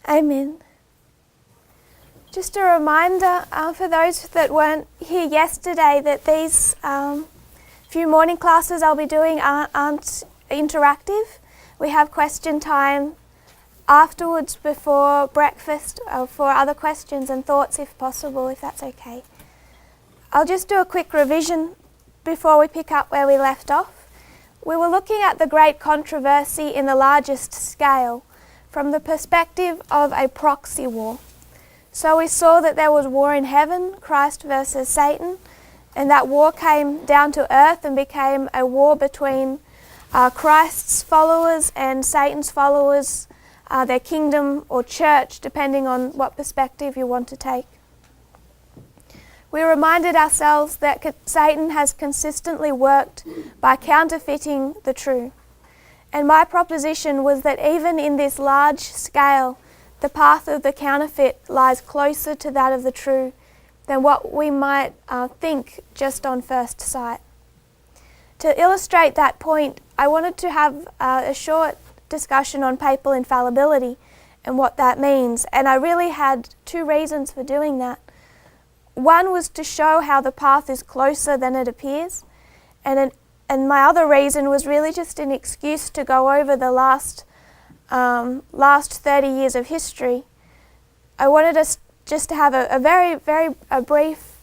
Amen. Just a reminder for those that weren't here yesterday that these few morning classes I'll be doing aren't interactive. We have question time afterwards before breakfast for other questions and thoughts if possible, if that's okay. I'll just do a quick revision before we pick up where we left off. We were looking at the great controversy in the largest scale from the perspective of a proxy war. So we saw that there was war in heaven, Christ versus Satan, and that war came down to earth and became a war between Christ's followers and Satan's followers, their kingdom or church, depending on what perspective you want to take. We reminded ourselves that Satan has consistently worked by counterfeiting the true. And my proposition was that even in this large scale, the path of the counterfeit lies closer to that of the true than what we might think just on first sight. To illustrate that point, I wanted to have a short discussion on papal infallibility and what that means. And I really had two reasons for doing that. One was to show how the path is closer than it appears, and my other reason was really just an excuse to go over the last 30 years of history. I wanted us just to have a very brief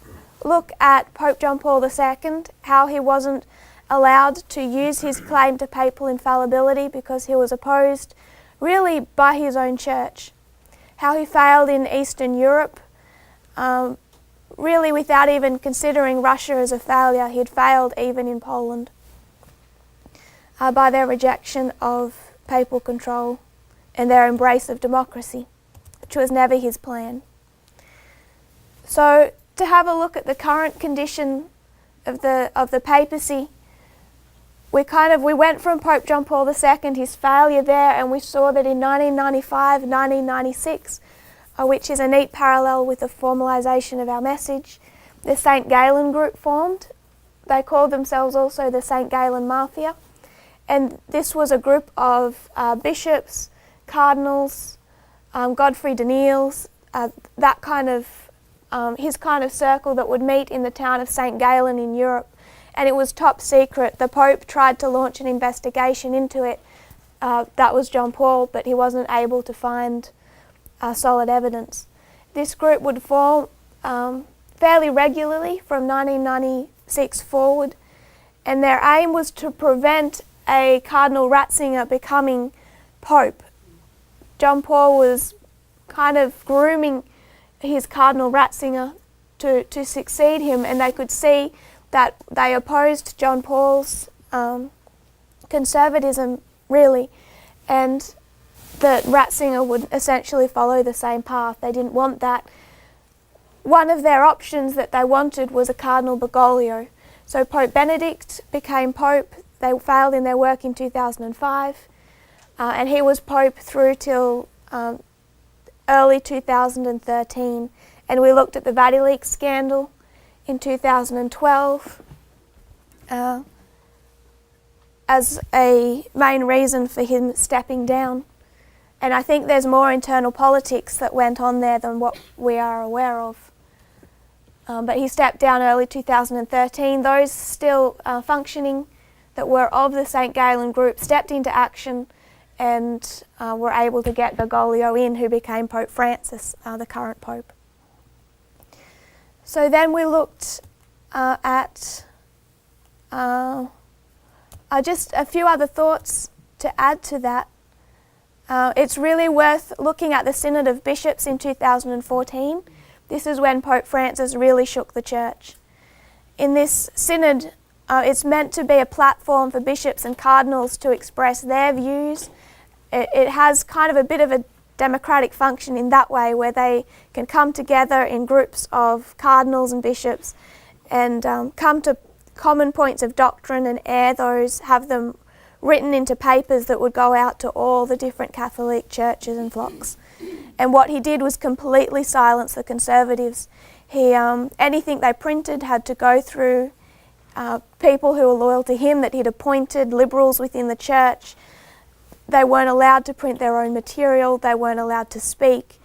look at Pope John Paul II, how he wasn't allowed to use his claim to papal infallibility because he was opposed really by his own church, how he failed in Eastern Europe, really without even considering Russia as a failure. He had failed even in Poland by their rejection of papal control and their embrace of democracy, which was never his plan. So to have a look at the current condition of the papacy, we went from Pope John Paul II, his failure there, and we saw that in 1995, 1996, which is a neat parallel with the formalisation of our message, the St. Galen group formed. They called themselves also the St. Galen Mafia. And this was a group of bishops, cardinals, Godfrey Daniels, that kind of, his kind of circle that would meet in the town of St. Galen in Europe. And it was top secret. The Pope tried to launch an investigation into it. That was John Paul, but he wasn't able to find solid evidence. This group would form fairly regularly from 1996 forward, and their aim was to prevent a Cardinal Ratzinger becoming Pope. John Paul was kind of grooming his Cardinal Ratzinger to succeed him, and they could see that they opposed John Paul's conservatism, really, and that Ratzinger would essentially follow the same path. They didn't want that. One of their options that they wanted was a Cardinal Bergoglio. So Pope Benedict became Pope. They failed in their work in 2005, and he was Pope through till early 2013. And we looked at the VatiLeaks scandal in 2012 as a main reason for him stepping down. And I think there's more internal politics that went on there than what we are aware of. But he stepped down early 2013. Those still functioning that were of the St. Galen group stepped into action and were able to get Bergoglio in, who became Pope Francis, the current Pope. So then we looked at just a few other thoughts to add to that. It's really worth looking at the Synod of Bishops in 2014. This is when Pope Francis really shook the church. In this synod, it's meant to be a platform for bishops and cardinals to express their views. It has kind of a bit of a democratic function in that way, where they can come together in groups of cardinals and bishops and come to common points of doctrine and air those, have them written into papers that would go out to all the different Catholic churches and flocks. And what he did was completely silence the conservatives. Anything they printed had to go through people who were loyal to him that he'd appointed, liberals within the church. They weren't allowed to print their own material. They weren't allowed to speak.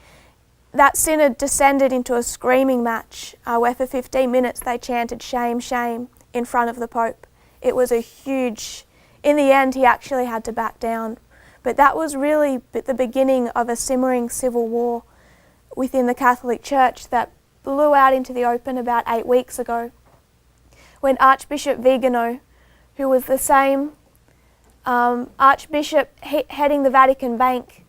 That synod descended into a screaming match where for 15 minutes they chanted "shame, shame" in front of the Pope. It was a huge... In the end, he actually had to back down. But that was really the beginning of a simmering civil war within the Catholic Church that blew out into the open about 8 weeks ago, when Archbishop Vigano, who was the same Archbishop heading the Vatican Bank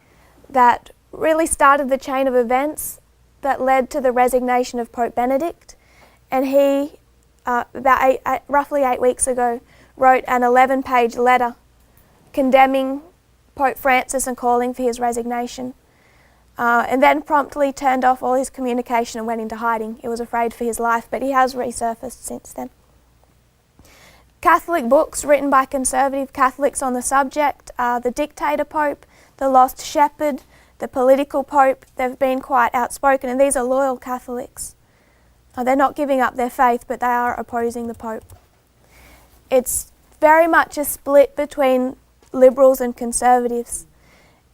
that really started the chain of events that led to the resignation of Pope Benedict, and he, roughly 8 weeks ago, wrote an 11-page letter condemning Pope Francis and calling for his resignation, and then promptly turned off all his communication and went into hiding. He was afraid for his life, but he has resurfaced since then. Catholic books written by conservative Catholics on the subject are The Dictator Pope, The Lost Shepherd, The Political Pope. They've been quite outspoken, and these are loyal Catholics. They're not giving up their faith, but they are opposing the Pope. It's very much a split between liberals and conservatives.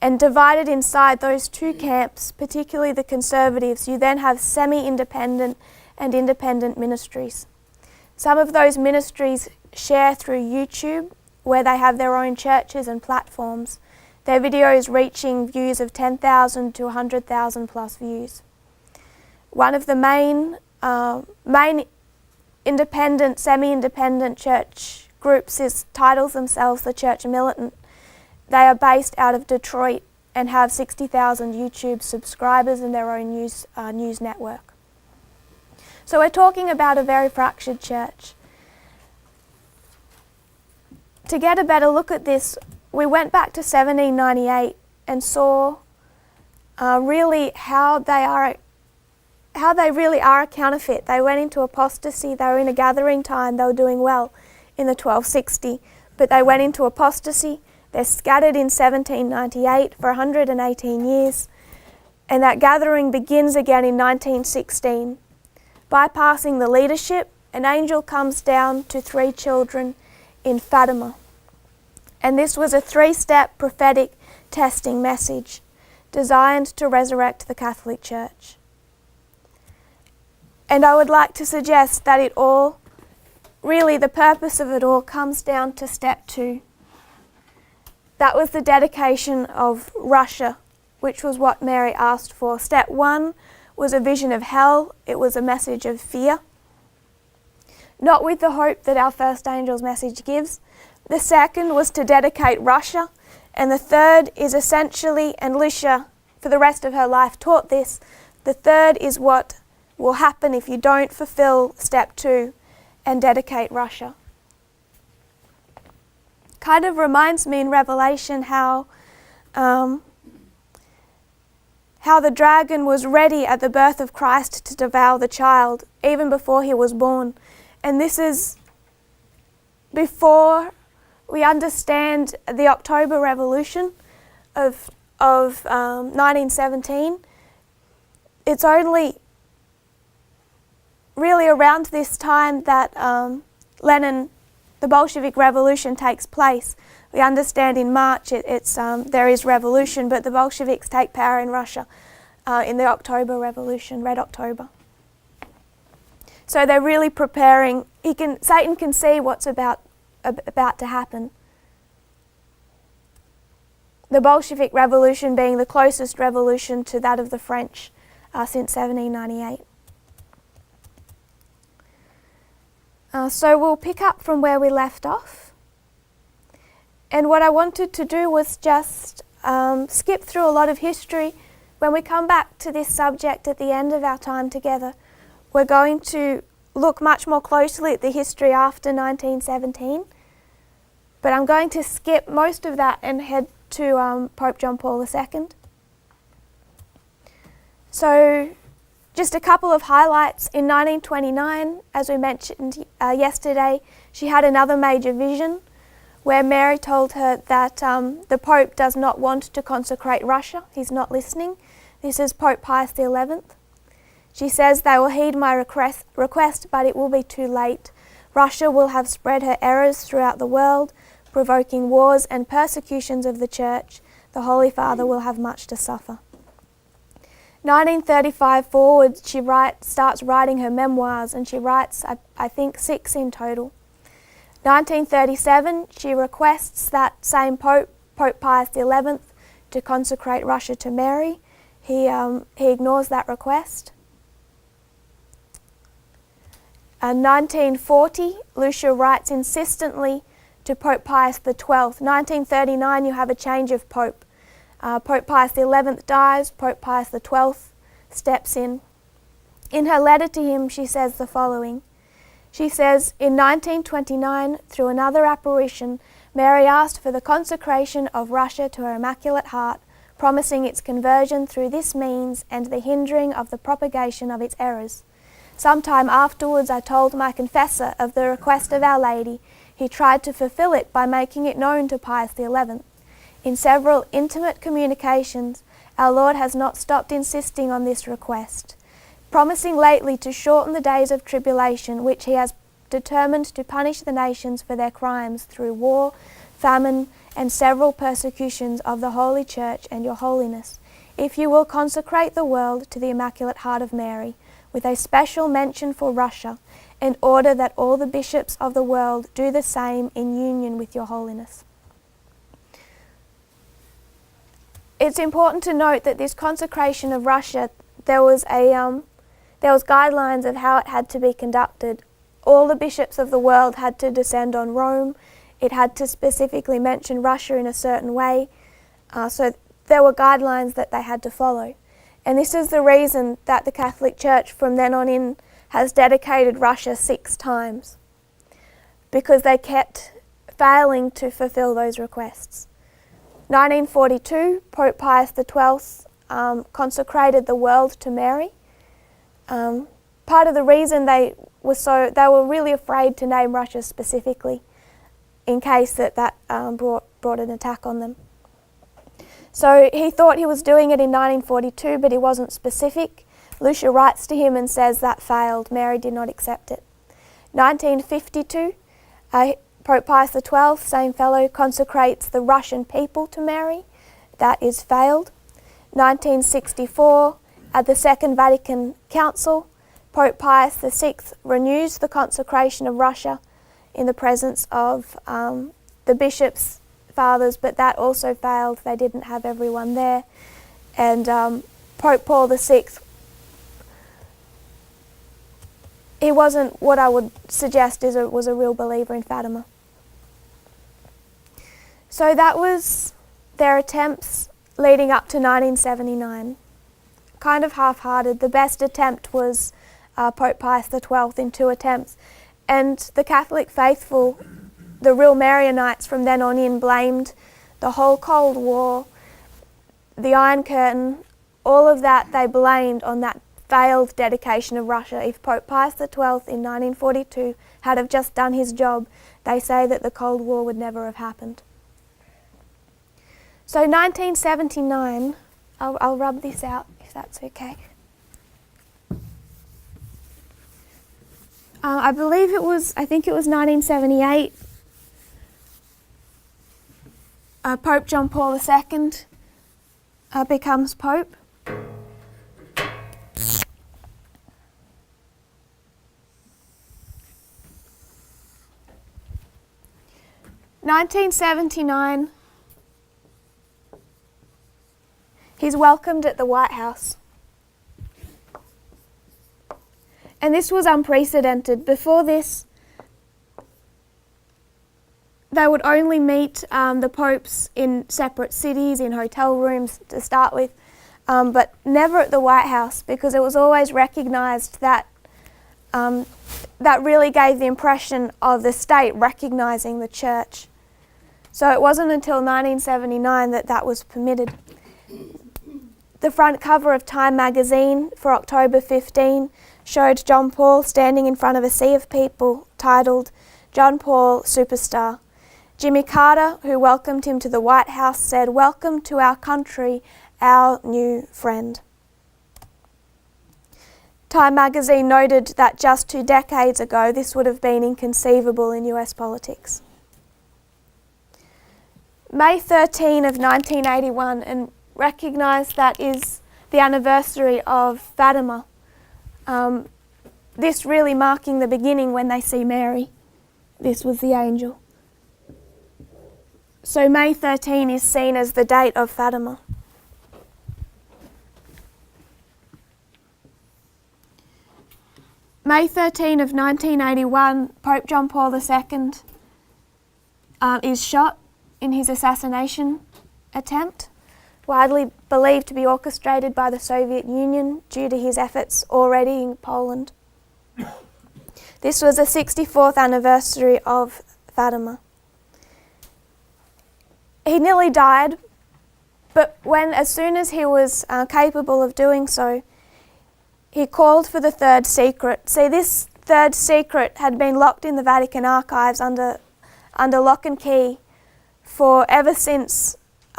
And divided inside those two camps, particularly the conservatives, you then have semi-independent and independent ministries. Some of those ministries share through YouTube, where they have their own churches and platforms, their videos reaching views of 10,000 to 100,000 plus views. One of the main independent, semi-independent church groups titles themselves the Church Militant. They are based out of Detroit and have 60,000 YouTube subscribers and their own news network. So we're talking about a very fractured church. To get a better look at this, we went back to 1798 and saw really how they really are a counterfeit. They went into apostasy. They were in a gathering time. They were doing well in the 1260, but they went into apostasy. They're scattered in 1798 for 118 years, and that gathering begins again in 1916. Bypassing the leadership, an angel comes down to 3 children in Fatima. And this was a 3-step prophetic testing message designed to resurrect the Catholic Church. And I would like to suggest that it all, really the purpose of it all, comes down to step 2. That was the dedication of Russia, which was what Mary asked for. Step 1 was a vision of hell. It was a message of fear, not with the hope that our first angel's message gives. The second was to dedicate Russia, and the third is essentially, and Lucia for the rest of her life taught this, the third is what will happen if you don't fulfill step 2 and dedicate Russia. Kind of reminds me in Revelation how the dragon was ready at the birth of Christ to devour the child, even before he was born. And this is before we understand the October Revolution of 1917. It's only really around this time that the Bolshevik Revolution takes place. We understand in March there is revolution, but the Bolsheviks take power in Russia in the October Revolution, Red October. So they're really preparing. Satan can see what's about to happen. The Bolshevik Revolution being the closest revolution to that of the French since 1798. So we'll pick up from where we left off. And what I wanted to do was just skip through a lot of history. When we come back to this subject at the end of our time together, we're going to look much more closely at the history after 1917. But I'm going to skip most of that and head to Pope John Paul II. So just a couple of highlights. In 1929, as we mentioned yesterday, she had another major vision where Mary told her that the Pope does not want to consecrate Russia. He's not listening. This is Pope Pius XI. She says, "They will heed my request, but it will be too late. Russia will have spread her errors throughout the world. provoking wars and persecutions of the Church, the Holy Father will have much to suffer. 1935 forward, she starts writing her memoirs, and she writes, I think, 6 in total. 1937, she requests that same Pope, Pope Pius XI, to consecrate Russia to Mary. He ignores that request. 1940, Lucia writes insistently to Pope Pius XII. 1939, you have a change of Pope. Pope Pius XI dies, Pope Pius XII steps in. In her letter to him, she says the following. She says, in 1929, through another apparition, Mary asked for the consecration of Russia to her Immaculate Heart, promising its conversion through this means and the hindering of the propagation of its errors. Some time afterwards, I told my confessor of the request of Our Lady. He tried to fulfill it by making it known to Pius XI. In several intimate communications, our Lord has not stopped insisting on this request, promising lately to shorten the days of tribulation, which he has determined to punish the nations for their crimes through war, famine, and several persecutions of the Holy Church and your holiness, if you will consecrate the world to the Immaculate Heart of Mary, with a special mention for Russia, in order that all the bishops of the world do the same in union with your holiness. It's important to note that this consecration of Russia, there was guidelines of how it had to be conducted. All the bishops of the world had to descend on Rome. It had to specifically mention Russia in a certain way. So there were guidelines that they had to follow. And this is the reason that the Catholic Church from then on in has dedicated Russia 6 times, because they kept failing to fulfill those requests. 1942, Pope Pius XII consecrated the world to Mary. Part of the reason they were really afraid to name Russia specifically, in case that brought an attack on them. So he thought he was doing it in 1942, but he wasn't specific. Lucia writes to him and says that failed. Mary did not accept it. 1952, Pope Pius XII, same fellow, consecrates the Russian people to Mary. That is failed. 1964, at the Second Vatican Council, Pope Pius VI renews the consecration of Russia in the presence of the bishops, fathers, but that also failed. They didn't have everyone there. And Pope Paul VI, he wasn't what I would suggest was a real believer in Fatima. So that was their attempts leading up to 1979. Kind of half-hearted. The best attempt was Pope Pius XII in 2 attempts. And the Catholic faithful, the real Marianites from then on in, blamed the whole Cold War, the Iron Curtain, all of that they blamed on that failed dedication of Russia. If Pope Pius XII in 1942 had have just done his job, they say that the Cold War would never have happened. So 1979, I'll rub this out if that's okay. I think it was 1978. Pope John Paul II becomes Pope. (1979). He's welcomed at the White House. And this was unprecedented. Before this, they would only meet the popes in separate cities, in hotel rooms to start with, but never at the White House, because it was always recognised that that really gave the impression of the state recognising the church. So it wasn't until 1979 that that was permitted. The front cover of Time magazine for October 15 showed John Paul standing in front of a sea of people titled John Paul Superstar. Jimmy Carter, who welcomed him to the White House, said, "Welcome to our country, our new friend." Time magazine noted that just 2 decades ago this would have been inconceivable in US politics. May 13 of 1981, and recognise that is the anniversary of Fatima. This really marking the beginning when they see Mary. This was the angel. So May 13 is seen as the date of Fatima. May 13 of 1981, Pope John Paul II is shot in his assassination attempt, widely believed to be orchestrated by the Soviet Union due to his efforts already in Poland. This was the 64th anniversary of Fatima. He nearly died, but as soon as he was capable of doing so, he called for the third secret. See, this third secret had been locked in the Vatican archives under lock and key for ever since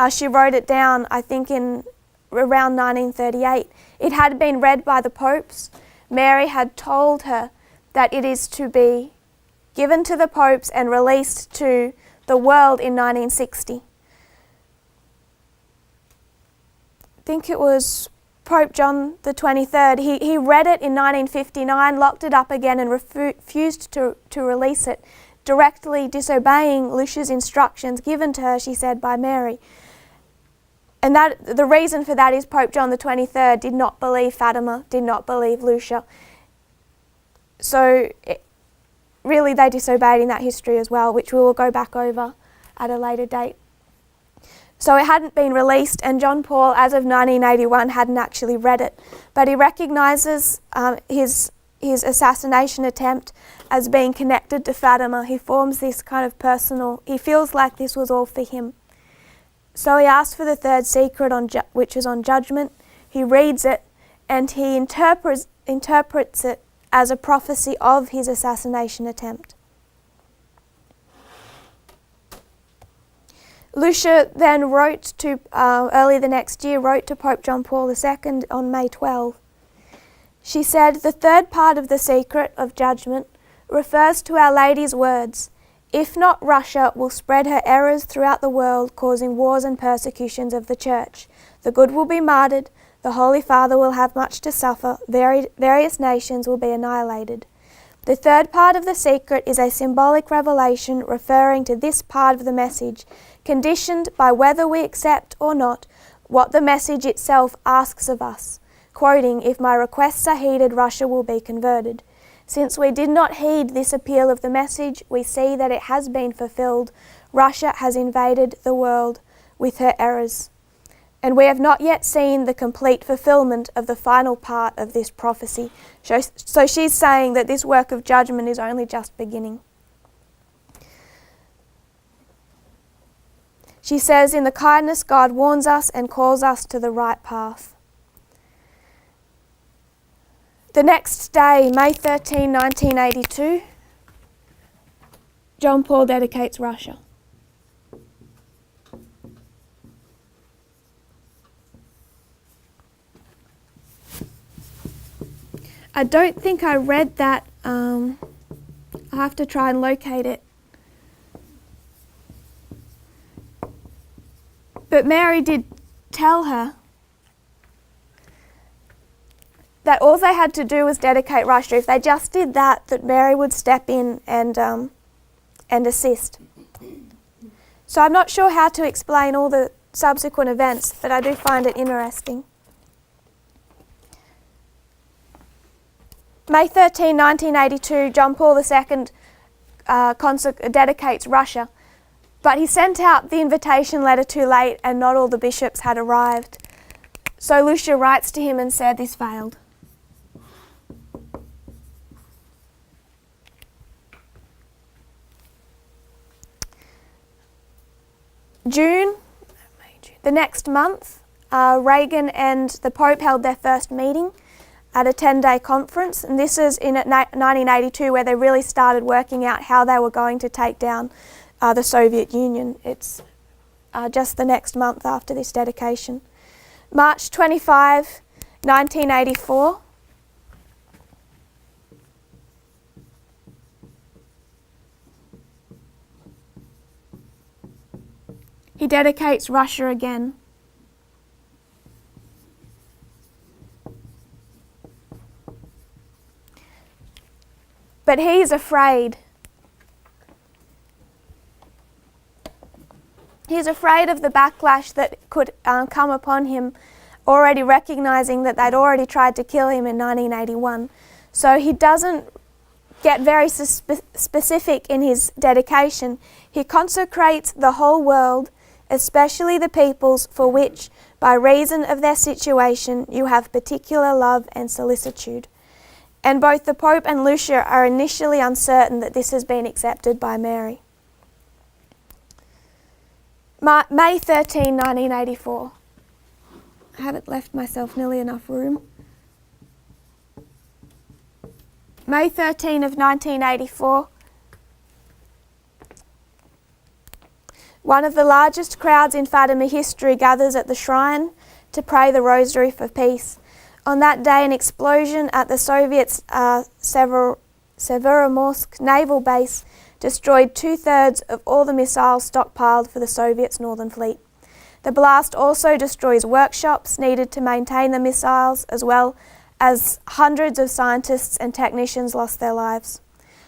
she wrote it down, I think in around 1938. It had been read by the popes. Mary had told her that it is to be given to the popes and released to the world in 1960. I think it was Pope John the 23rd. He read it in 1959, locked it up again and refused to release it, directly disobeying Lucia's instructions given to her, she said, by Mary. And that the reason for that is Pope John the 23rd did not believe Fatima, did not believe Lucia. So really they disobeyed in that history as well, which we will go back over at a later date. So it hadn't been released, and John Paul, as of 1981, hadn't actually read it. But he recognises his assassination attempt as being connected to Fatima. He forms this kind of personal, he feels like this was all for him. So he asked for the third secret, which is on judgment. He reads it, and he interprets it as a prophecy of his assassination attempt. Lucia then early the next year, wrote to Pope John Paul II on May 12. She said, "The third part of the secret of judgment refers to Our Lady's words, 'If not, Russia will spread her errors throughout the world, causing wars and persecutions of the Church. The good will be martyred, the Holy Father will have much to suffer, various nations will be annihilated.' The third part of the secret is a symbolic revelation referring to this part of the message, conditioned by whether we accept or not what the message itself asks of us. Quoting, 'If my requests are heeded, Russia will be converted.' Since we did not heed this appeal of the message, we see that it has been fulfilled. Russia has invaded the world with her errors. And we have not yet seen the complete fulfillment of the final part of this prophecy." So she's saying that this work of judgment is only just beginning. She says, "In the kindness God warns us and calls us to the right path." The next day, May 13, 1982, John Paul dedicates Russia. I don't think I read that. I'll have to try and locate it. But Mary did tell her that all they had to do was dedicate Russia. If they just did that, that Mary would step in and assist. So I'm not sure how to explain all the subsequent events, but I do find it interesting. May 13, 1982, John Paul II dedicates Russia, but he sent out the invitation letter too late and not all the bishops had arrived. So Lucia writes to him and said this failed. June, the next month, Reagan and the Pope held their first meeting at a 10-day conference, and this is in 1982 where they really started working out how they were going to take down the Soviet Union. It's just the next month after this dedication. March 25, 1984. He dedicates Russia again. But he is afraid. He is afraid of the backlash that could come upon him, already recognizing that they'd already tried to kill him in 1981. So he doesn't get very specific in his dedication. He consecrates the whole world, especially the peoples for which, by reason of their situation, you have particular love and solicitude. And both the Pope and Lucia are initially uncertain that this has been accepted by Mary. May 13, 1984. I haven't left myself nearly enough room. May 13 of 1984. One of the largest crowds in Fatima history gathers at the shrine to pray the Rosary for Peace. On that day, an explosion at the Soviets' Severomorsk naval base destroyed 2/3 of all the missiles stockpiled for the Soviets' Northern Fleet. The blast also destroys workshops needed to maintain the missiles, as well as hundreds of scientists and technicians lost their lives.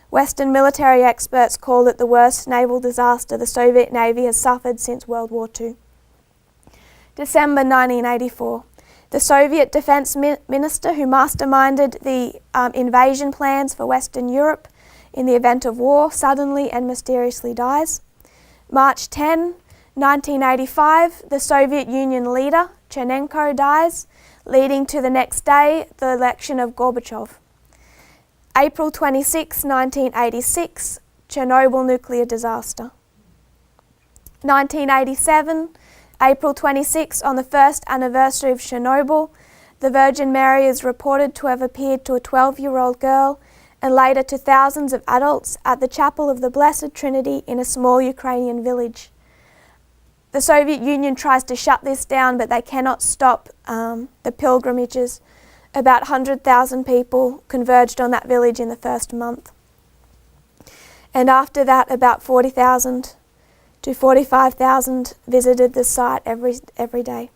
Western military experts call it the worst naval disaster the Soviet Navy has suffered since World War II. December 1984. The Soviet defense minister who masterminded the invasion plans for Western Europe in the event of war suddenly and mysteriously dies. March 10, 1985, the Soviet Union leader, Chernenko, dies, leading to the next day the election of Gorbachev. April 26, 1986, Chernobyl nuclear disaster. 1987, April 26, on the first anniversary of Chernobyl, the Virgin Mary is reported to have appeared to a 12-year-old girl and later to thousands of adults at the Chapel of the Blessed Trinity in a small Ukrainian village. The Soviet Union tries to shut this down, but they cannot stop the pilgrimages. About 100,000 people converged on that village in the first month. And after that, about 40,000 to 45,000 visited the site every day.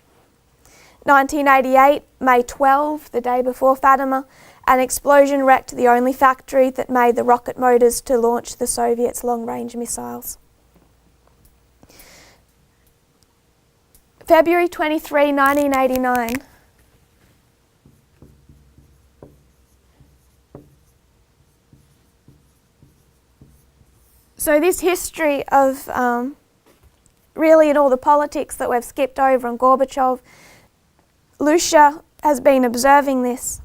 1988, May 12, the day before Fatima, an explosion wrecked the only factory that made the rocket motors to launch the Soviets' long-range missiles. February 23, 1989. So this history of really in all the politics that we've skipped over on Gorbachev, Lucia has been observing this.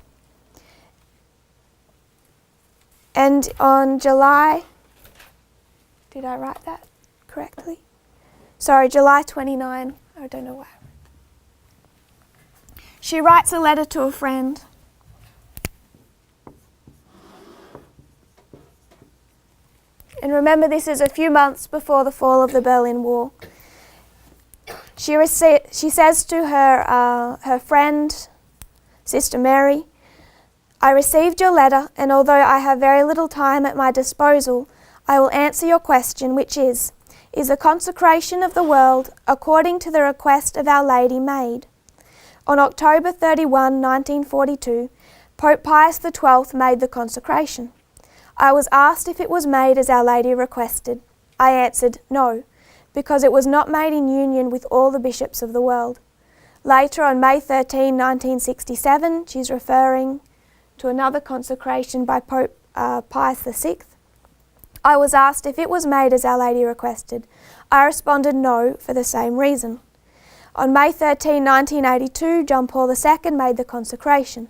And on July, did I write that correctly? Sorry, July 29, I don't know why. She writes a letter to a friend. And remember, this is a few months before the fall of the Berlin Wall. She says to her friend, Sister Mary, "I received your letter, and although I have very little time at my disposal, I will answer your question, which is the consecration of the world according to the request of Our Lady made? On October 31, 1942, Pope Pius XII made the consecration. I was asked if it was made as Our Lady requested. I answered no, because it was not made in union with all the bishops of the world. Later, on May 13, 1967, she's referring to another consecration by Pope Pius VI. I was asked if it was made as Our Lady requested. I responded no, for the same reason. On May 13, 1982, John Paul II made the consecration.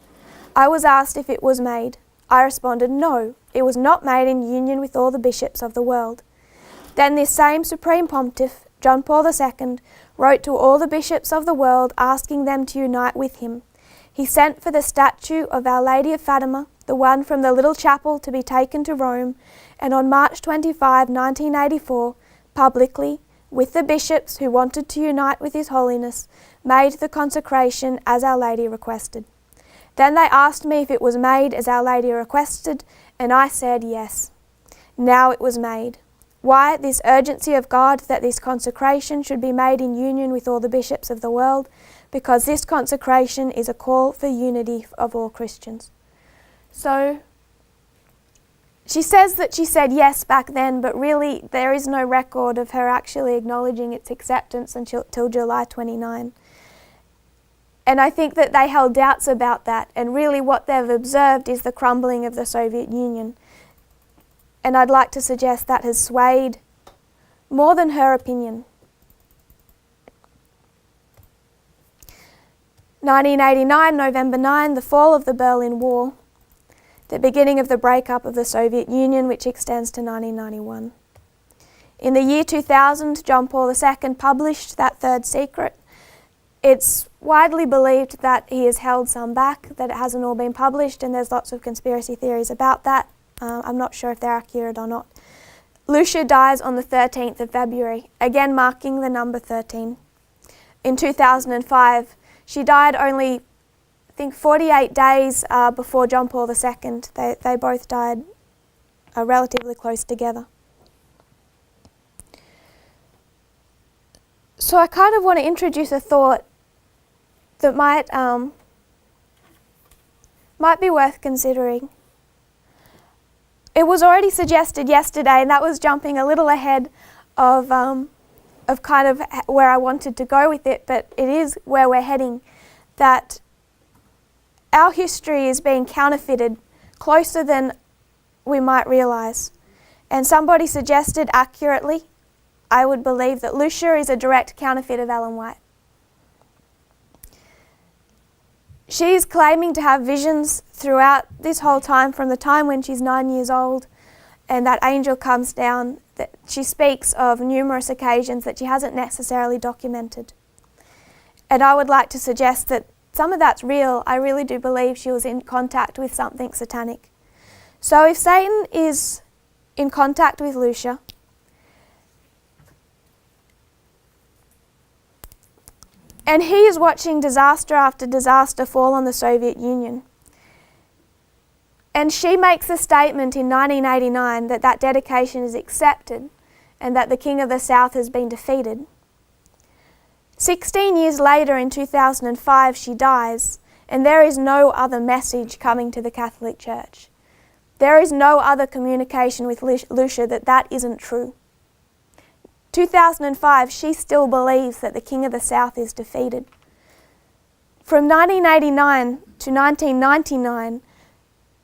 I was asked if it was made. I responded no, it was not made in union with all the bishops of the world. Then this same Supreme Pontiff, John Paul II, wrote to all the bishops of the world asking them to unite with him. He sent for the statue of Our Lady of Fatima, the one from the little chapel, to be taken to Rome, and on March 25, 1984, publicly, with the bishops who wanted to unite with His Holiness, made the consecration as Our Lady requested. Then they asked me if it was made as Our Lady requested, and I said yes. Now it was made. Why this urgency of God that this consecration should be made in union with all the bishops of the world? Because this consecration is a call for unity of all Christians. So she says that she said yes back then, but really there is no record of her actually acknowledging its acceptance until July 29. And I think that they held doubts about that, and really what they've observed is the crumbling of the Soviet Union. And I'd like to suggest that has swayed more than her opinion. 1989, November 9, the fall of the Berlin Wall, the beginning of the breakup of the Soviet Union, which extends to 1991. In the year 2000, John Paul II published that third secret. It's widely believed that he has held some back, that it hasn't all been published, and there's lots of conspiracy theories about that. I'm not sure if they're accurate or not. Lucia dies on the 13th of February, again marking the number 13. In 2005, she died only, I think, 48 days before John Paul II. They both died relatively close together. So I kind of want to introduce a thought that might be worth considering. It was already suggested yesterday, and that was jumping a little ahead of kind of where I wanted to go with it, but it is where we're heading, that our history is being counterfeited closer than we might realise. And somebody suggested accurately, I would believe, that Lucia is a direct counterfeit of Ellen White. She's claiming to have visions throughout this whole time, from the time when she's 9 years old and that angel comes down, that she speaks of numerous occasions that she hasn't necessarily documented. And I would like to suggest that some of that's real. I really do believe she was in contact with something satanic. So if Satan is in contact with Lucia, and he is watching disaster after disaster fall on the Soviet Union, and she makes a statement in 1989 that that dedication is accepted and that the King of the South has been defeated. 16 years later, in 2005, she dies, and there is no other message coming to the Catholic Church. There is no other communication with Lucia that isn't true. 2005, she still believes that the King of the South is defeated. From 1989 to 1999,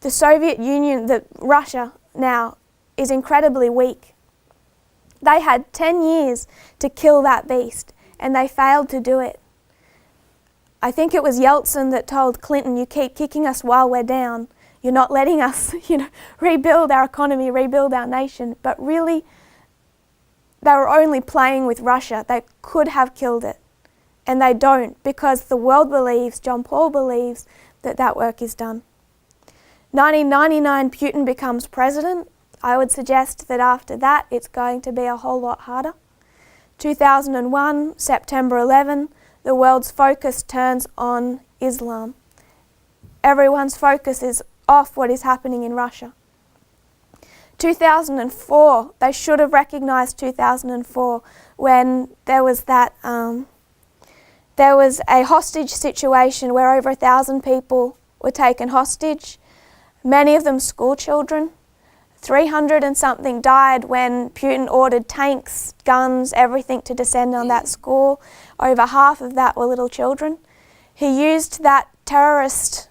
the Soviet Union, Russia now, is incredibly weak. They had 10 years to kill that beast, and they failed to do it. I think it was Yeltsin that told Clinton, "You keep kicking us while we're down. You're not letting us, rebuild our economy, rebuild our nation." But really, they were only playing with Russia. They could have killed it. And they don't, because the world believes, John Paul believes, that that work is done. 1999, Putin becomes president. I would suggest that after that, it's going to be a whole lot harder. 2001, September 11, the world's focus turns on Islam. Everyone's focus is off what is happening in Russia. 2004, they should have recognised 2004 when there was a hostage situation where over 1,000 people were taken hostage, many of them school children. 300 and something died when Putin ordered tanks, guns, everything to descend on that school. Over half of that were little children. He used that terrorist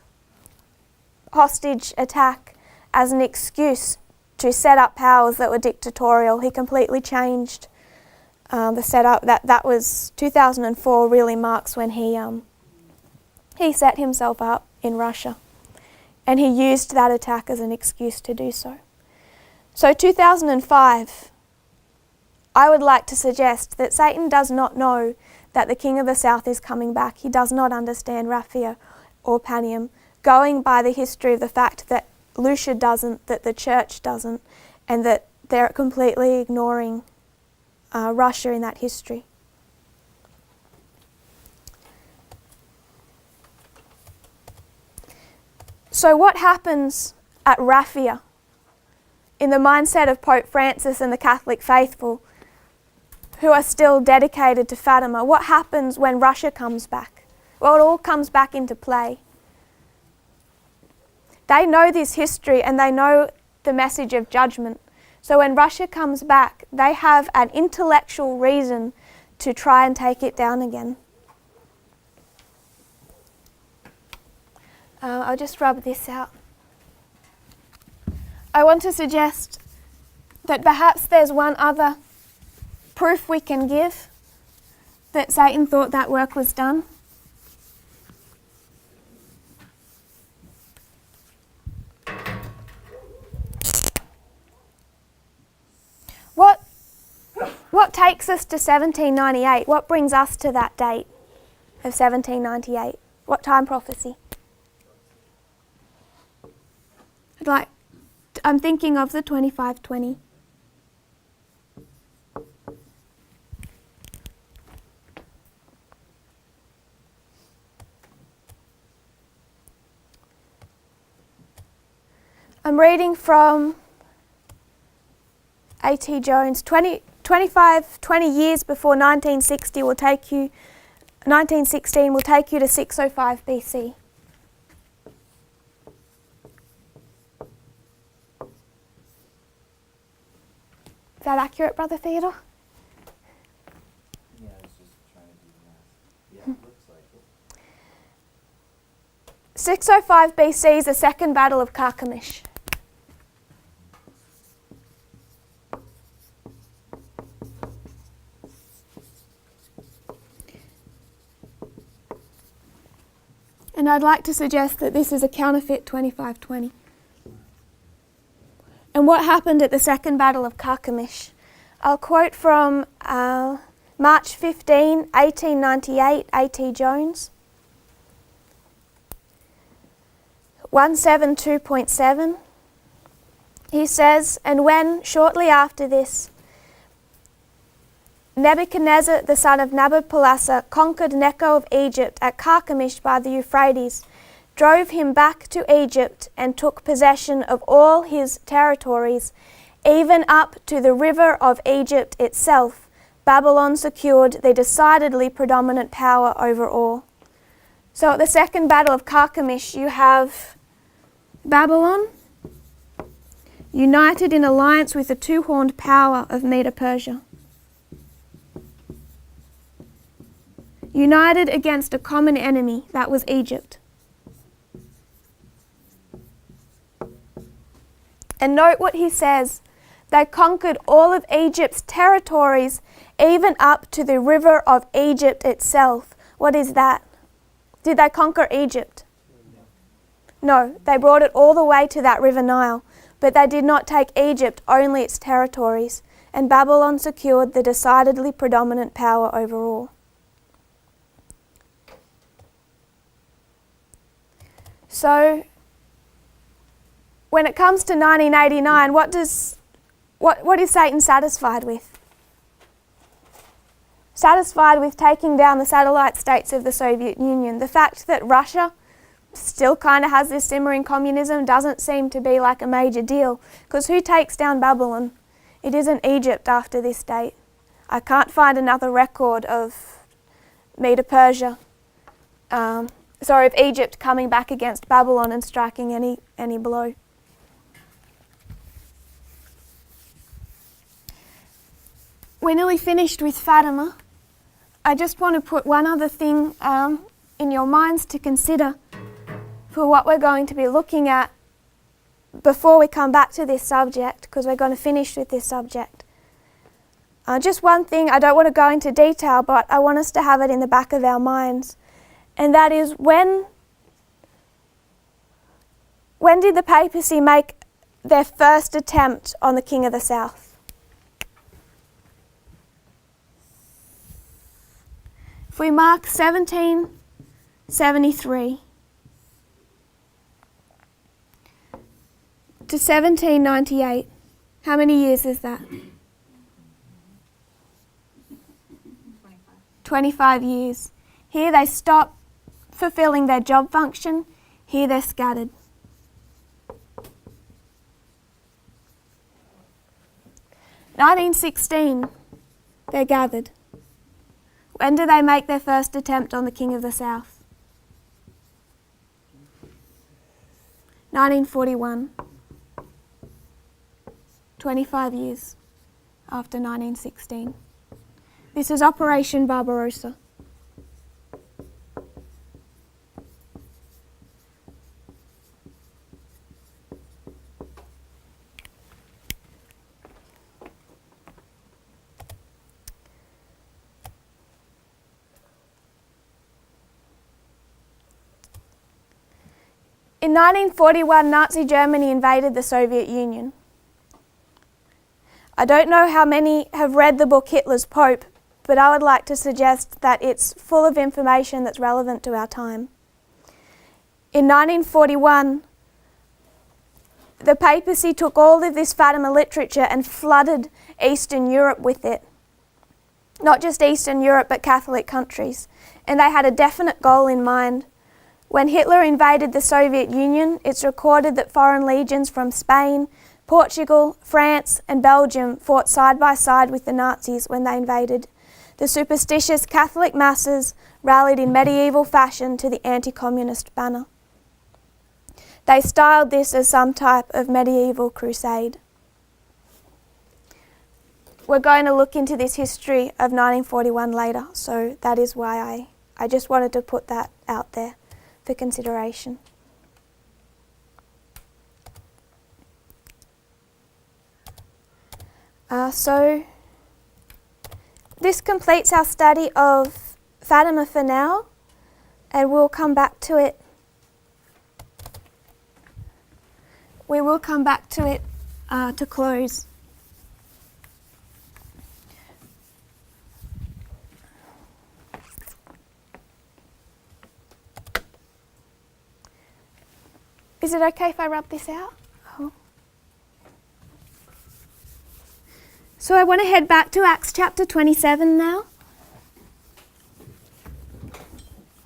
hostage attack as an excuse to set up powers that were dictatorial. He completely changed the setup. That was 2004. Really marks when he set himself up in Russia, and he used that attack as an excuse to do so. So 2005, I would like to suggest that Satan does not know that the King of the South is coming back. He does not understand Raphia or Panium, going by the history of the fact that Lucia doesn't, that the church doesn't, and that they're completely ignoring Russia in that history. So what happens at Raphia in the mindset of Pope Francis and the Catholic faithful who are still dedicated to Fatima, what happens when Russia comes back? Well, it all comes back into play. They know this history and they know the message of judgment. So when Russia comes back, they have an intellectual reason to try and take it down again. I'll just rub this out. I want to suggest that perhaps there's one other proof we can give that Satan thought that work was done. What takes us to 1798? What brings us to that date of 1798? What time prophecy? I'm thinking of the 2520. I'm reading from A.T. Jones. 20 years before 1916 will take you to 605 BC. Is that accurate, Brother Theodore? Yeah, I was just trying to do the math. Yeah, it looks like it. 605 BC is the Second Battle of Carchemish. And I'd like to suggest that this is a counterfeit 2520. And what happened at the Second Battle of Carchemish? I'll quote from March 15, 1898, A.T. Jones. 172.7. He says, "And when, shortly after this, Nebuchadnezzar, the son of Nabopolassar, conquered Necho of Egypt at Carchemish by the Euphrates, drove him back to Egypt and took possession of all his territories, even up to the river of Egypt itself, Babylon secured the decidedly predominant power over all." So at the Second Battle of Carchemish, you have Babylon united in alliance with the two-horned power of Medo-Persia. United against a common enemy, that was Egypt. And note what he says. They conquered all of Egypt's territories, even up to the river of Egypt itself. What is that? Did they conquer Egypt? No, they brought it all the way to that river Nile. But they did not take Egypt, only its territories. And Babylon secured the decidedly predominant power over all. So, when it comes to 1989, what is Satan satisfied with? Satisfied with taking down the satellite states of the Soviet Union. The fact that Russia still kind of has this simmering communism doesn't seem to be like a major deal, because who takes down Babylon? It isn't Egypt after this date. I can't find another record of Medo-Persia, of Egypt coming back against Babylon and striking any blow. We're nearly finished with Fatima. I just want to put one other thing in your minds to consider for what we're going to be looking at before we come back to this subject, because we're going to finish with this subject. Just one thing, I don't want to go into detail, but I want us to have it in the back of our minds. And that is, when did the papacy make their first attempt on the King of the South? If we mark 1773 to 1798, how many years is that? 25 years. Here they stop fulfilling their job function. Here they're scattered. 1916, they're gathered. When do they make their first attempt on the King of the South? 1941. 25 years after 1916. This is Operation Barbarossa. In 1941, Nazi Germany invaded the Soviet Union. I don't know how many have read the book Hitler's Pope, but I would like to suggest that it's full of information that's relevant to our time. In 1941, the papacy took all of this Fatima literature and flooded Eastern Europe with it. Not just Eastern Europe, but Catholic countries. And they had a definite goal in mind. When Hitler invaded the Soviet Union, it's recorded that foreign legions from Spain, Portugal, France and Belgium fought side by side with the Nazis when they invaded. The superstitious Catholic masses rallied in medieval fashion to the anti-communist banner. They styled this as some type of medieval crusade. We're going to look into this history of 1941 later, so that is why I just wanted to put that out there for consideration. So this completes our study of Fatima for now, and we'll come back to it. We will come back to it to close. Is it okay if I rub this out? Oh. So I want to head back to Acts chapter 27 now.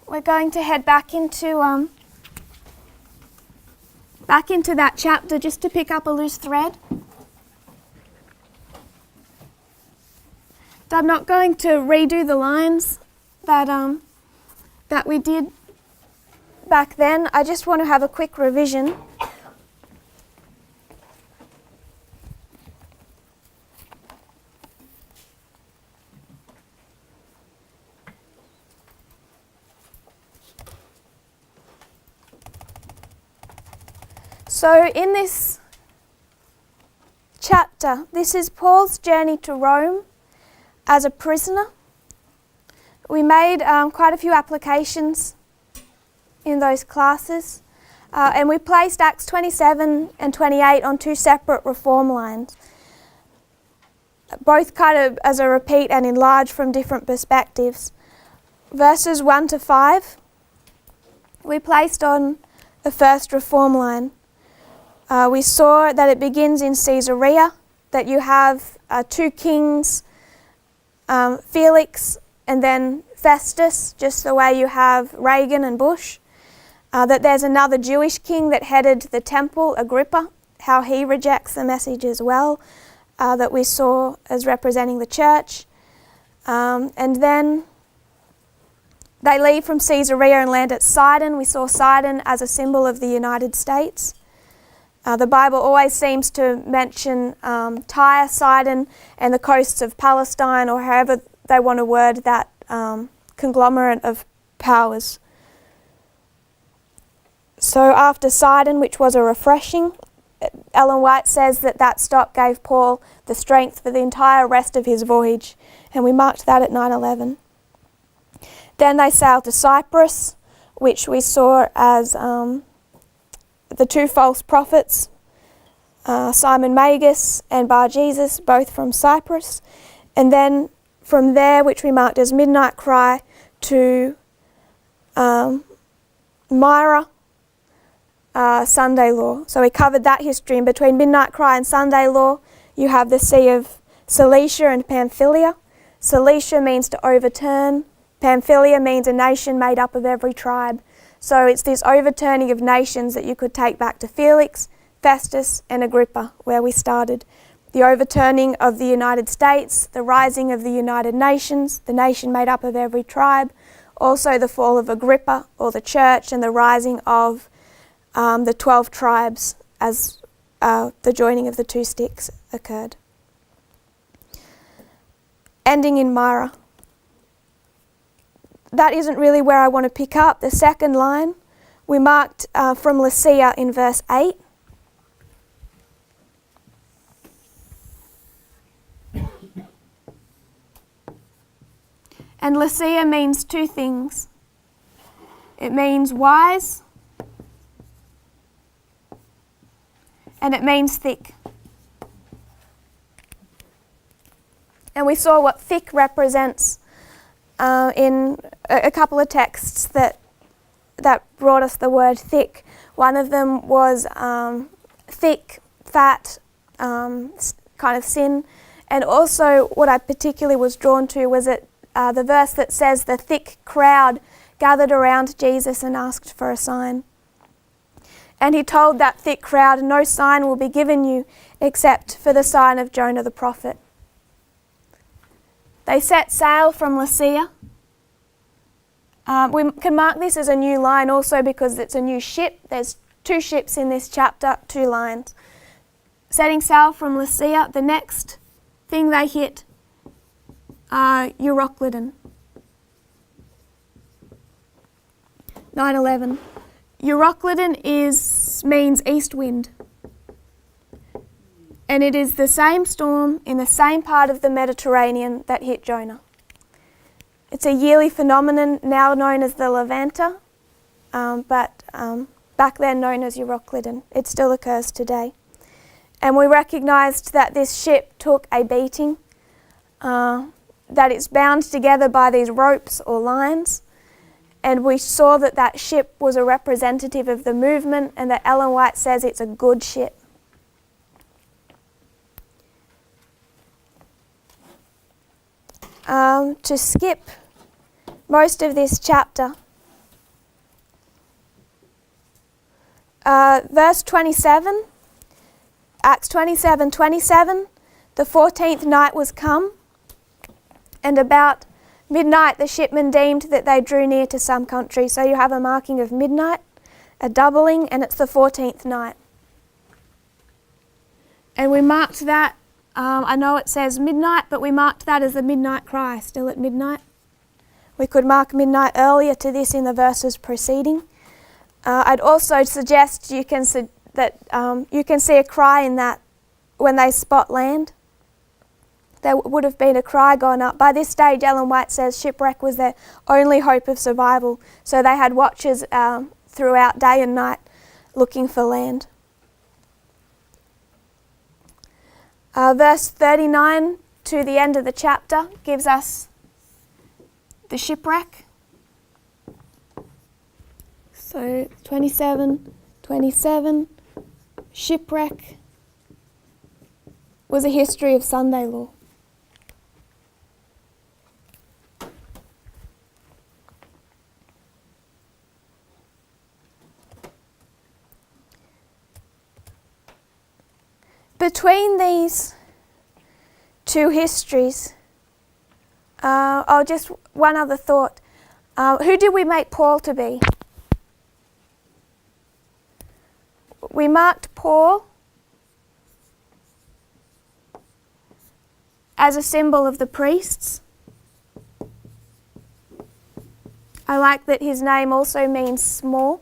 We're going to head back into that chapter just to pick up a loose thread. I'm not going to redo the lines that we did back then. I just want to have a quick revision. So in this chapter, this is Paul's journey to Rome as a prisoner. We made quite a few applications in those classes, and we placed Acts 27 and 28 on two separate reform lines, both kind of as a repeat and enlarged from different perspectives. Verses 1 to 5 we placed on the first reform line. We saw that it begins in Caesarea, that you have two kings, Felix and then Festus, just the way you have Reagan and Bush. That there's another Jewish king that headed the temple, Agrippa, how he rejects the message as well, that we saw as representing the church. And then they leave from Caesarea and land at Sidon. We saw Sidon as a symbol of the United States. The Bible always seems to mention Tyre, Sidon, and the coasts of Palestine, or however they want to word that conglomerate of powers. So after Sidon, which was a refreshing, Ellen White says that stop gave Paul the strength for the entire rest of his voyage, and we marked that at 9/11. Then they sailed to Cyprus, which we saw as the two false prophets, Simon Magus and Bar Jesus, both from Cyprus. And then from there, which we marked as Midnight Cry, to Myra, Sunday Law. So we covered that history. And between Midnight Cry and Sunday Law, you have the Sea of Cilicia and Pamphylia. Cilicia means to overturn. Pamphylia means a nation made up of every tribe. So it's this overturning of nations that you could take back to Felix, Festus and Agrippa, where we started. the overturning of the United States, the rising of the United Nations, the nation made up of every tribe, also the fall of Agrippa or the church, and the rising of the 12 tribes as the joining of the two sticks occurred. Ending in Myra. That isn't really where I want to pick up. The second line we marked from Lycia in verse 8. And Lycia means two things. It means wise and it means thick. And we saw what thick represents in a couple of texts that brought us the word thick. One of them was thick, fat, kind of sin. And also what I particularly was drawn to was the verse that says the thick crowd gathered around Jesus and asked for a sign. And he told that thick crowd, no sign will be given you except for the sign of Jonah the prophet. They set sail from Lycia. We can mark this as a new line also because it's a new ship. There's two ships in this chapter, two lines. Setting sail from Lycia, the next thing they hit Euroclydon. 9:11. Euroclydon means east wind. And it is the same storm in the same part of the Mediterranean that hit Jonah. It's a yearly phenomenon now known as the Lambert, but back then known as Euroclydon. It still occurs today. And we recognised that this ship took a beating, that it's bound together by these ropes or lines, and we saw that that ship was a representative of the movement, and that Ellen White says it's a good ship. To skip most of this chapter, verse 27, Acts 27:27, the 14th night was come, and about midnight the shipmen deemed that they drew near to some country. So you have a marking of midnight, a doubling, and it's the 14th night. And we marked that, I know it says midnight, but we marked that as the midnight cry, still at midnight. We could mark midnight earlier to this in the verses preceding. I'd also suggest you can see a cry in that when they spot land. There would have been a cry gone up. By this stage, Ellen White says shipwreck was their only hope of survival. So they had watchers throughout day and night looking for land. Verse 39 to the end of the chapter gives us the shipwreck. So 27, shipwreck was a history of Sunday law. Between these two histories, just one other thought. Who did we make Paul to be? We marked Paul as a symbol of the priests. I like that his name also means small.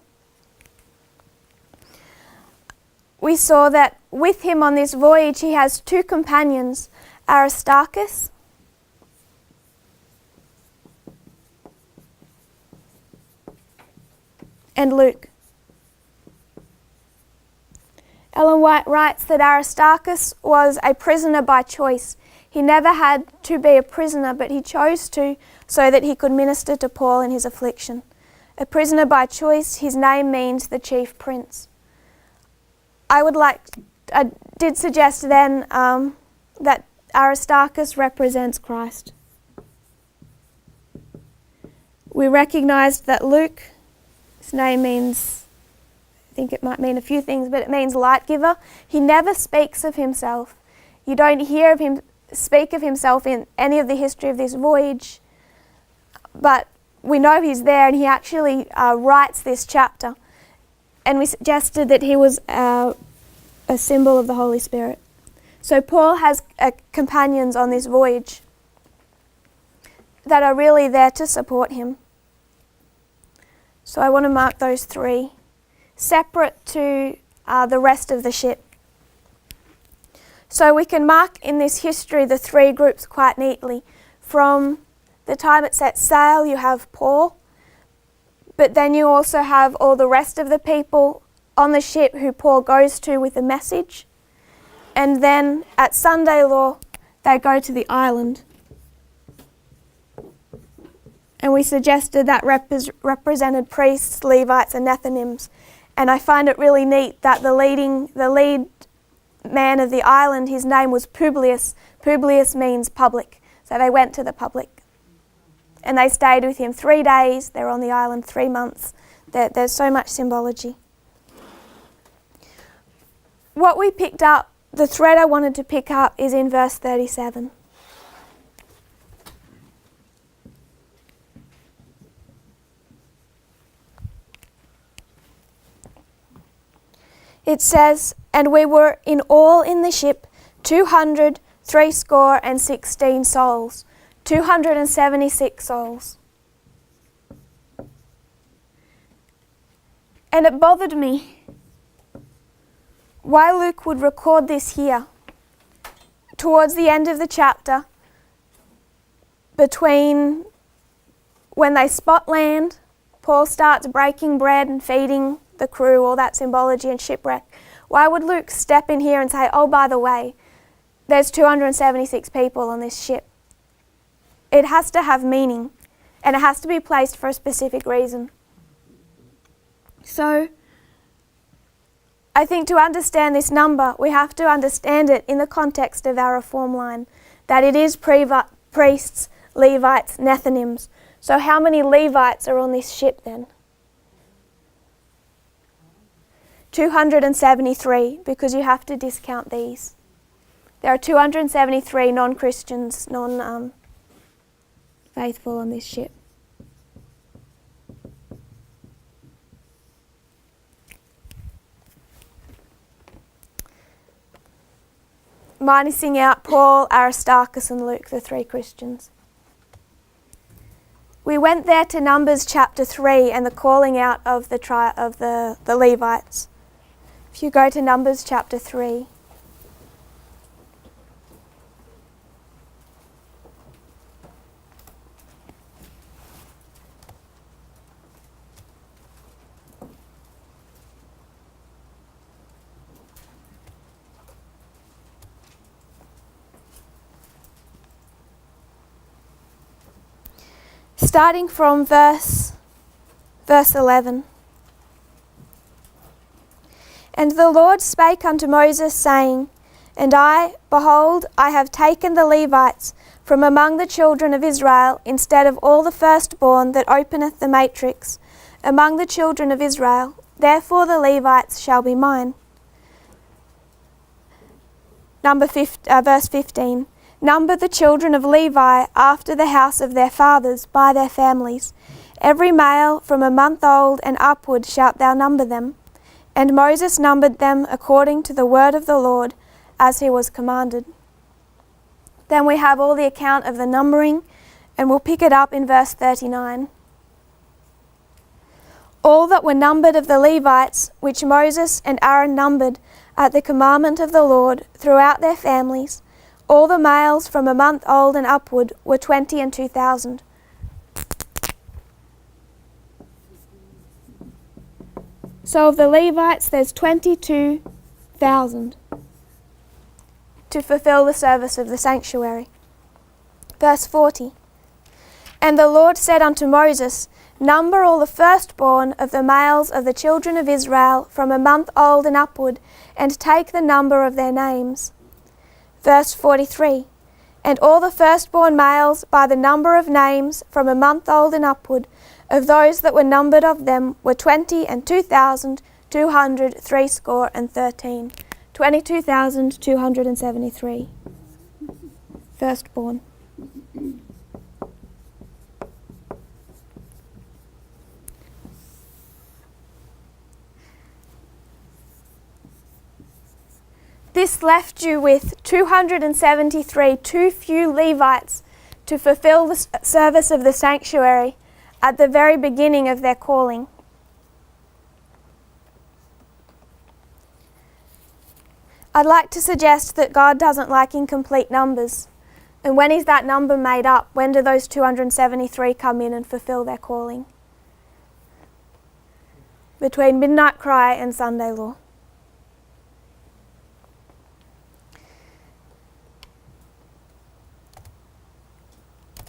We saw that with him on this voyage he has two companions, Aristarchus and Luke. Ellen White writes that Aristarchus was a prisoner by choice. He never had to be a prisoner, but he chose to so that he could minister to Paul in his affliction. A prisoner by choice, his name means the chief prince. I did suggest then that Aristarchus represents Christ. We recognised that Luke, his name means, I think it might mean a few things, but it means light giver. He never speaks of himself. You don't hear of him speak of himself in any of the history of this voyage, but we know he's there, and he actually writes this chapter. And we suggested that he was a symbol of the Holy Spirit. So Paul has companions on this voyage that are really there to support him. So I want to mark those three, separate to the rest of the ship. So we can mark in this history the three groups quite neatly. From the time it sets sail, you have Paul, but then you also have all the rest of the people on the ship who Paul goes to with a message. And then at Sunday law, they go to the island. And we suggested that represented priests, Levites and Nethinims. And I find it really neat that the lead man of the island, his name was Publius. Publius means public. So they went to the public. And they stayed with him 3 days. They're on the island 3 months. There's so much symbology. What we picked up, the thread I wanted to pick up, is in verse 37. It says, "And we were in all in the ship 216 souls." 276 souls. And it bothered me why Luke would record this here, towards the end of the chapter, between when they spot land, Paul starts breaking bread and feeding the crew, all that symbology and shipwreck. Why would Luke step in here and say, oh, by the way, there's 276 people on this ship? It has to have meaning, and it has to be placed for a specific reason. So, I think to understand this number, we have to understand it in the context of our reform line, that it is priests, Levites, Nethinims. So how many Levites are on this ship then? 273, because you have to discount these. There are 273 non-Christians, faithful on this ship. Minusing out Paul, Aristarchus and Luke, the 3 Christians. We went there to Numbers chapter 3 and the calling out of the Levites. If you go to Numbers chapter 3. Starting from verse 11. And the Lord spake unto Moses, saying, And I, behold, I have taken the Levites from among the children of Israel, instead of all the firstborn that openeth the matrix, among the children of Israel. Therefore the Levites shall be mine. Verse 15. Number the children of Levi after the house of their fathers by their families. Every male from a month old and upward shalt thou number them. And Moses numbered them according to the word of the Lord, as he was commanded. Then we have all the account of the numbering, and we'll pick it up in verse 39. All that were numbered of the Levites, which Moses and Aaron numbered at the commandment of the Lord throughout their families, all the males from a month old and upward were 22,000. So of the Levites, there's 22,000 to fulfill the service of the sanctuary. Verse 40. And the Lord said unto Moses, Number all the firstborn of the males of the children of Israel from a month old and upward, and take the number of their names. Verse 43. And all the firstborn males by the number of names from a month old and upward, of those that were numbered of them, were 22,213. 22,273. Firstborn. This left you with 273 too few Levites to fulfill the service of the sanctuary at the very beginning of their calling. I'd like to suggest that God doesn't like incomplete numbers. And when is that number made up? When do those 273 come in and fulfill their calling? Between midnight cry and Sunday law.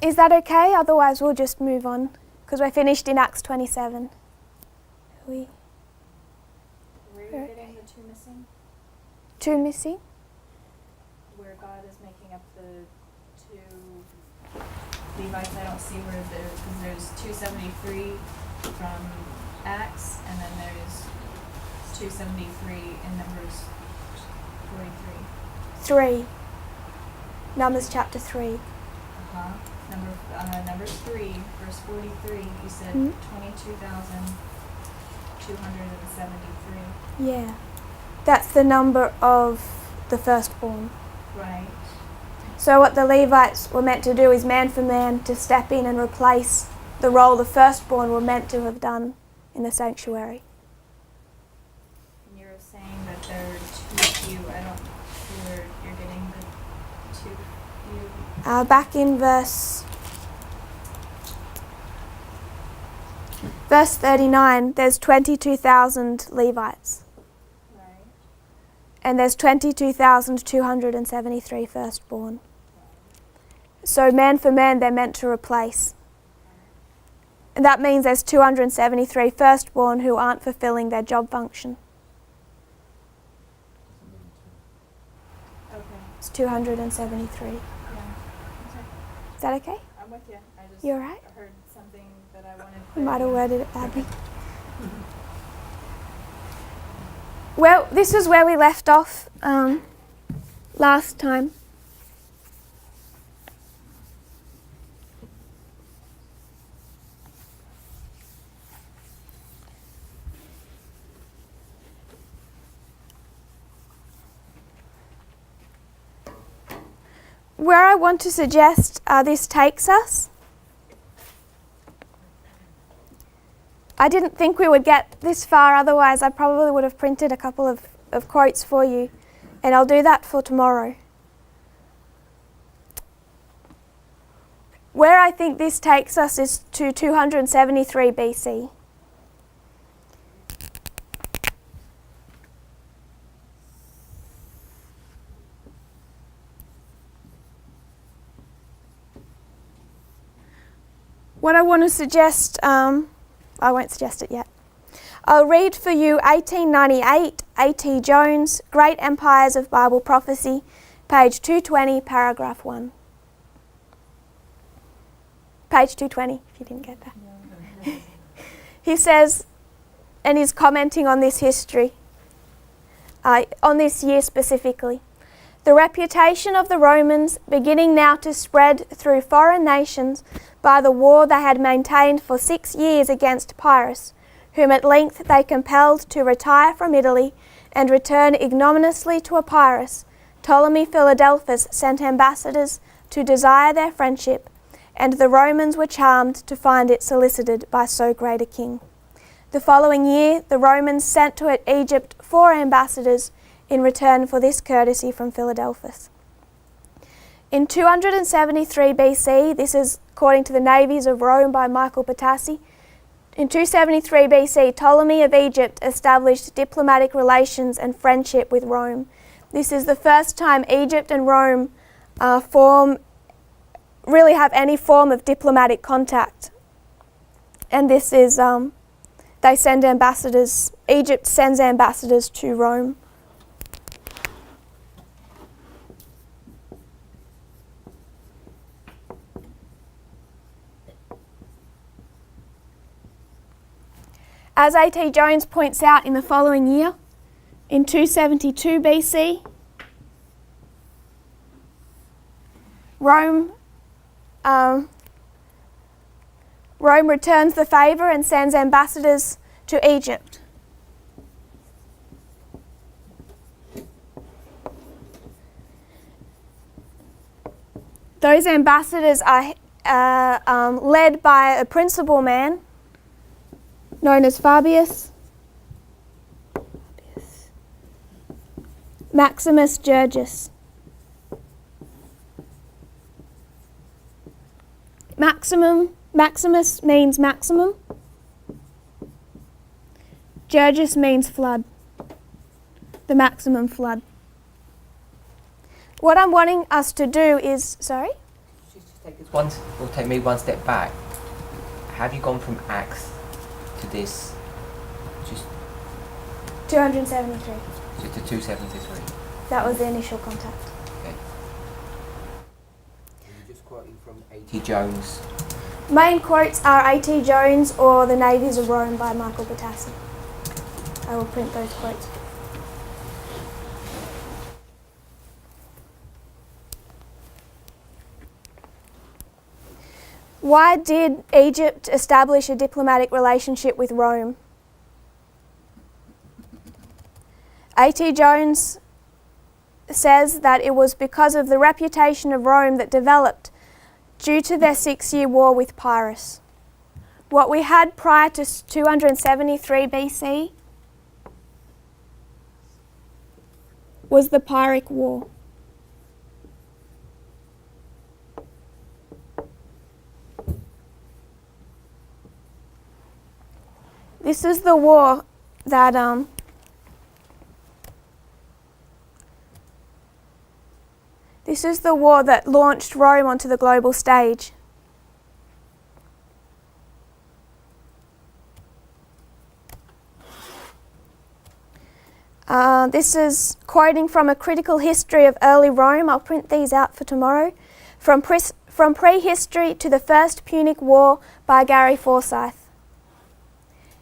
Is that okay? Otherwise we'll just move on because we're finished in Acts 27. Were you getting the two missing? Two missing? Where God is making up the two Levites, I don't see where there's 273 from Acts, and then there's 273 in Numbers 43. 3. Numbers chapter 3. Numbers 3, verse 43, you said 22,273. Yeah. That's the number of the firstborn. Right. So what the Levites were meant to do is man for man to step in and replace the role the firstborn were meant to have done in the sanctuary. And you're saying that there are too few. I don't see where you're getting the too few. Back in verse 39, there's 22,000 Levites. Right. And there's 22,273 firstborn. So man for man, they're meant to replace. And that means there's 273 firstborn who aren't fulfilling their job function. Okay. It's 273. Yeah. Okay. Is that okay? I'm with you. I just You all right? heard something that I wanted. You might have worded it badly. Well, this is where we left off last time. Where I want to suggest this takes us, I didn't think we would get this far, otherwise I probably would have printed a couple of quotes for you, and I'll do that for tomorrow. Where I think this takes us is to 273 BC. What I want to suggest, I won't suggest it yet. I'll read for you 1898, A.T. Jones, Great Empires of Bible Prophecy, page 220, paragraph 1. Page 220, if you didn't get that. He says, and he's commenting on this history, on this year specifically. The reputation of the Romans, beginning now to spread through foreign nations by the war they had maintained for 6 years against Pyrrhus, whom at length they compelled to retire from Italy and return ignominiously to Epirus, Ptolemy Philadelphus sent ambassadors to desire their friendship, and the Romans were charmed to find it solicited by so great a king. The following year the Romans sent to Egypt 4 ambassadors in return for this courtesy from Philadelphus. In 273 BC, this is according to the Navies of Rome by Michael Patassi, in 273 BC, Ptolemy of Egypt established diplomatic relations and friendship with Rome. This is the first time Egypt and Rome really have any form of diplomatic contact. And this is, they send ambassadors, Egypt sends ambassadors to Rome. As A.T. Jones points out in the following year, In 272 BC, Rome returns the favour and sends ambassadors to Egypt. Those ambassadors are led by a principal man known as Maximus Georgius. Maximus means maximum. Georgius means flood. The maximum flood. What I'm wanting us to do is, sorry? Take me one step back. Have you gone from Acts to this? Just 273. to 273. That was the initial contact. Okay. You're just quoting from A.T. Jones. Main quotes are A.T. Jones or The Navies of Rome by Michael Batassi. I will print those quotes. Why did Egypt establish a diplomatic relationship with Rome? A.T. Jones says that it was because of the reputation of Rome that developed due to their 6-year war with Pyrrhus. What we had prior to 273 BC was the Pyrrhic War. This is the war that launched Rome onto the global stage. This is quoting from A Critical History of Early Rome. I'll print these out for tomorrow. From Prehistory to the First Punic War by Gary Forsyth.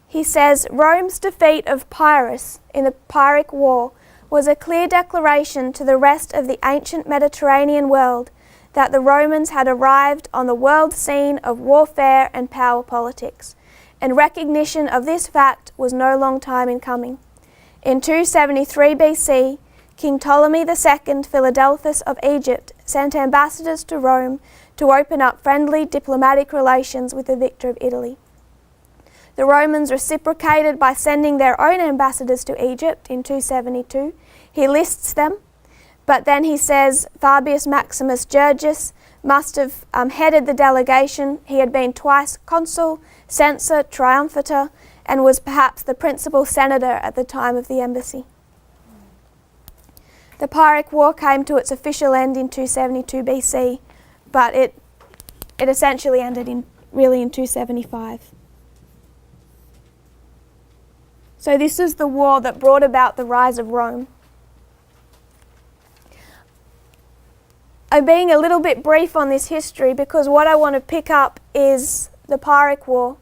He says, Rome's defeat of Pyrrhus in the Pyrrhic War was a clear declaration to the rest of the ancient Mediterranean world that the Romans had arrived on the world scene of warfare and power politics, and recognition of this fact was no long time in coming. In 273 BC, King Ptolemy II Philadelphus of Egypt sent ambassadors to Rome to open up friendly diplomatic relations with the victor of Italy. The Romans reciprocated by sending their own ambassadors to Egypt in 272. He lists them, but then he says Fabius Maximus Georgius must have headed the delegation. He had been twice consul, censor, triumphator, and was perhaps the principal senator at the time of the embassy. The Pyrrhic War came to its official end in 272 BC, but it essentially ended in 275. So this is the war that brought about the rise of Rome. I'm being a little bit brief on this history because what I want to pick up is the Pyrrhic War.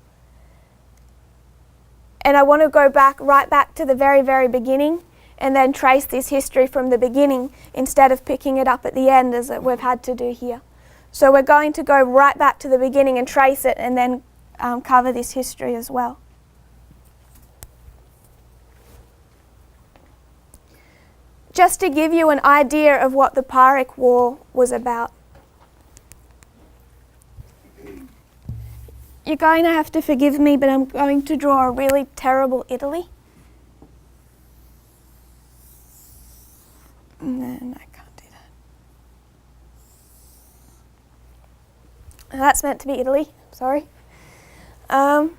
And I want to go right back to the very, very beginning and then trace this history from the beginning instead of picking it up at the end as we've had to do here. So we're going to go right back to the beginning and trace it and then cover this history as well. Just to give you an idea of what the Pyrrhic War was about. You're going to have to forgive me, but I'm going to draw a really terrible Italy. No, I can't do that. That's meant to be Italy, sorry. And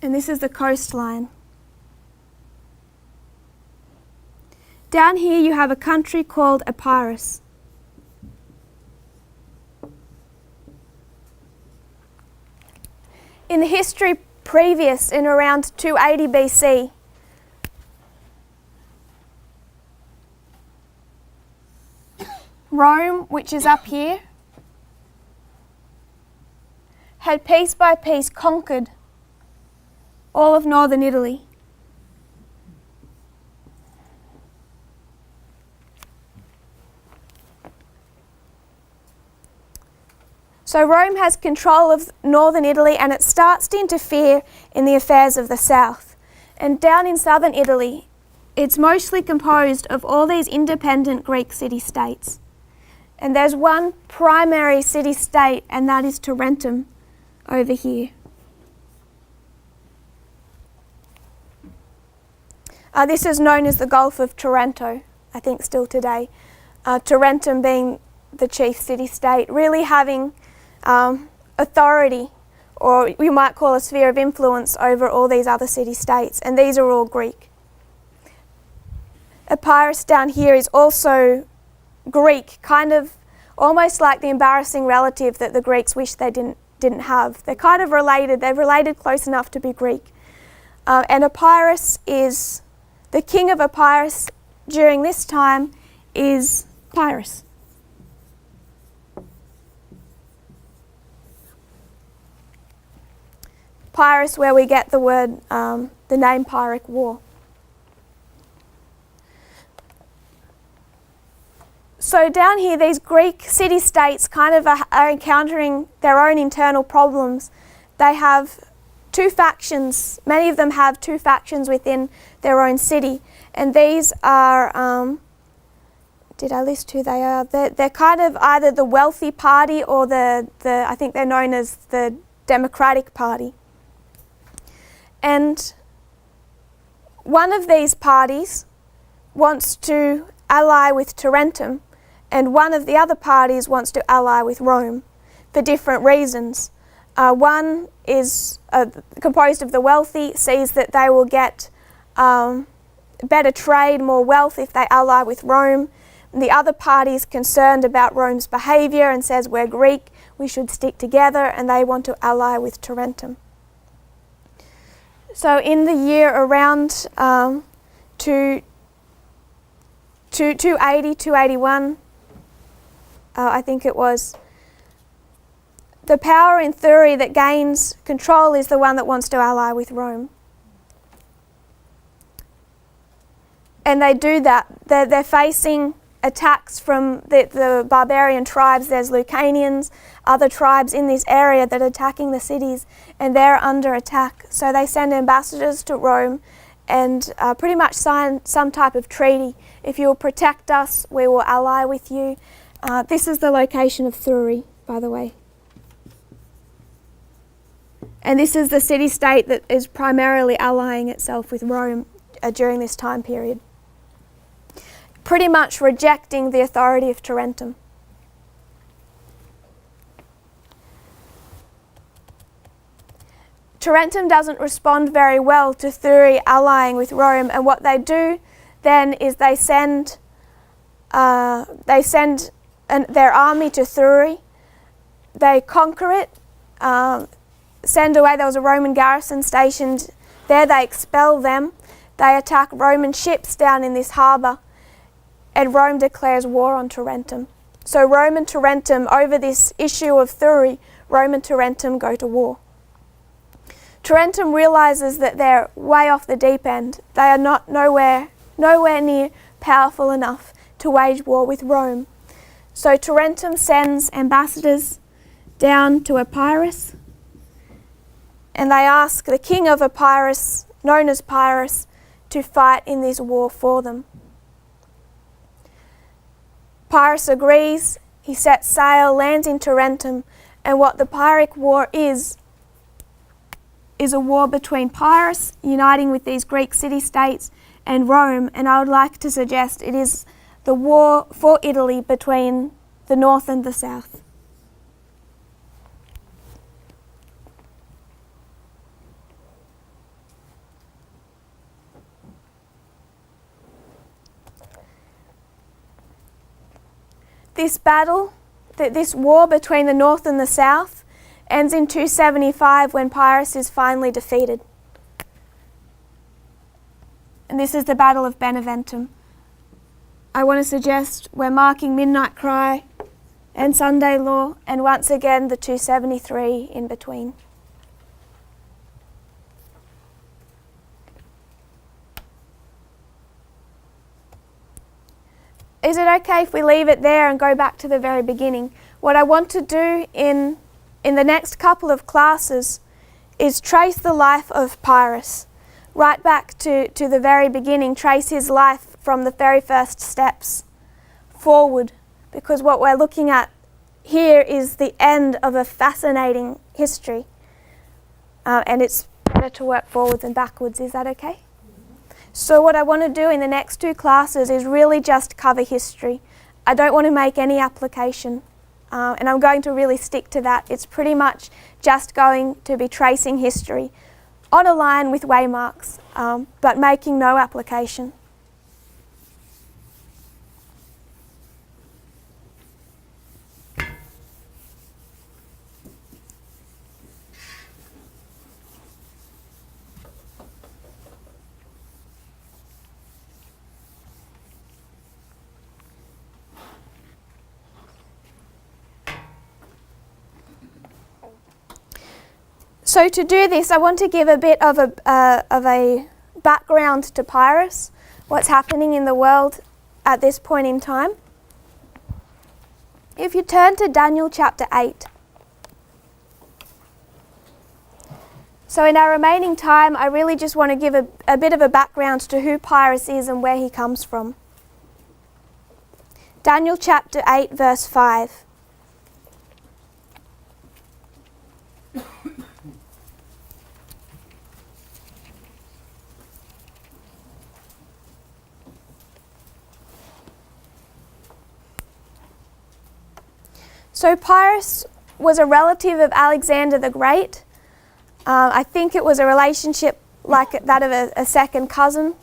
this is the coastline. Down here you have a country called Epirus. In the history previous, in around 280 BC, Rome, which is up here, had piece by piece conquered all of northern Italy. So Rome has control of northern Italy, and it starts to interfere in the affairs of the south. And down in southern Italy, it's mostly composed of all these independent Greek city-states. And there's one primary city-state, and that is Tarentum over here. This is known as the Gulf of Taranto, I think still today. Tarentum being the chief city-state, really having authority, or you might call a sphere of influence over all these other city-states, and these are all Greek. Epirus down here is also Greek, kind of almost like the embarrassing relative that the Greeks wish they didn't have. They're kind of related, they're related close enough to be Greek. And Epirus is, the king of Epirus during this time is Pyrrhus. Pyrrhus, where we get the word, the name Pyrrhic War. So down here, these Greek city-states kind of are encountering their own internal problems. They have two factions, many of them have two factions within their own city, and these are, did I list who they are? They're kind of either the wealthy party or the I think they're known as the Democratic Party. And one of these parties wants to ally with Tarentum, and one of the other parties wants to ally with Rome for different reasons. One is composed of the wealthy, sees that they will get better trade, more wealth if they ally with Rome. And the other party is concerned about Rome's behaviour and says, we're Greek, we should stick together, and they want to ally with Tarentum. So in the year around 280, 281, I think it was, the power in theory that gains control is the one that wants to ally with Rome. And they do that. They're facing attacks from the barbarian tribes. There's Lucanians, other tribes in this area that are attacking the cities, and they're under attack. So they send ambassadors to Rome and pretty much sign some type of treaty. If you will protect us, we will ally with you. This is the location of Thurii, by the way. And this is the city-state that is primarily allying itself with Rome during this time period, pretty much rejecting the authority of Tarentum. Tarentum doesn't respond very well to Thurii allying with Rome, and what they do then is they send their army to Thurii. They conquer it, send away. There was a Roman garrison stationed there. They expel them. They attack Roman ships down in this harbour, and Rome declares war on Tarentum. So Rome and Tarentum, over this issue of Thurii, Rome and Tarentum go to war. Tarentum realises that they're way off the deep end. They are not nowhere near powerful enough to wage war with Rome. So Tarentum sends ambassadors down to Epirus, and they ask the king of Epirus, known as Pyrrhus, to fight in this war for them. Pyrrhus agrees. He sets sail, lands in Tarentum, and what the Pyrrhic War is a war between Pyrrhus uniting with these Greek city-states and Rome, and I would like to suggest it is the war for Italy between the north and the south. This battle, this war between the north and the south, ends in 275 when Pyrrhus is finally defeated. And this is the Battle of Beneventum. I want to suggest we're marking Midnight Cry and Sunday Law, and once again the 273 in between. Is it okay if we leave it there and go back to the very beginning? What I want to do in the next couple of classes is trace the life of Pyrrhus, right back to the very beginning, trace his life from the very first steps forward, because what we're looking at here is the end of a fascinating history, and it's better to work forward than backwards. Is that okay? So what I want to do in the next two classes is really just cover history. I don't want to make any application, and I'm going to really stick to that. It's pretty much just going to be tracing history on a line with waymarks, but making no application. So to do this, I want to give a bit of a background to Pyrrhus, what's happening in the world at this point in time. If you turn to Daniel chapter 8. So in our remaining time, I really just want to give a bit of a background to who Pyrrhus is and where he comes from. Daniel chapter 8, verse 5. So Pyrrhus was a relative of Alexander the Great. I think it was a relationship like that of a second cousin.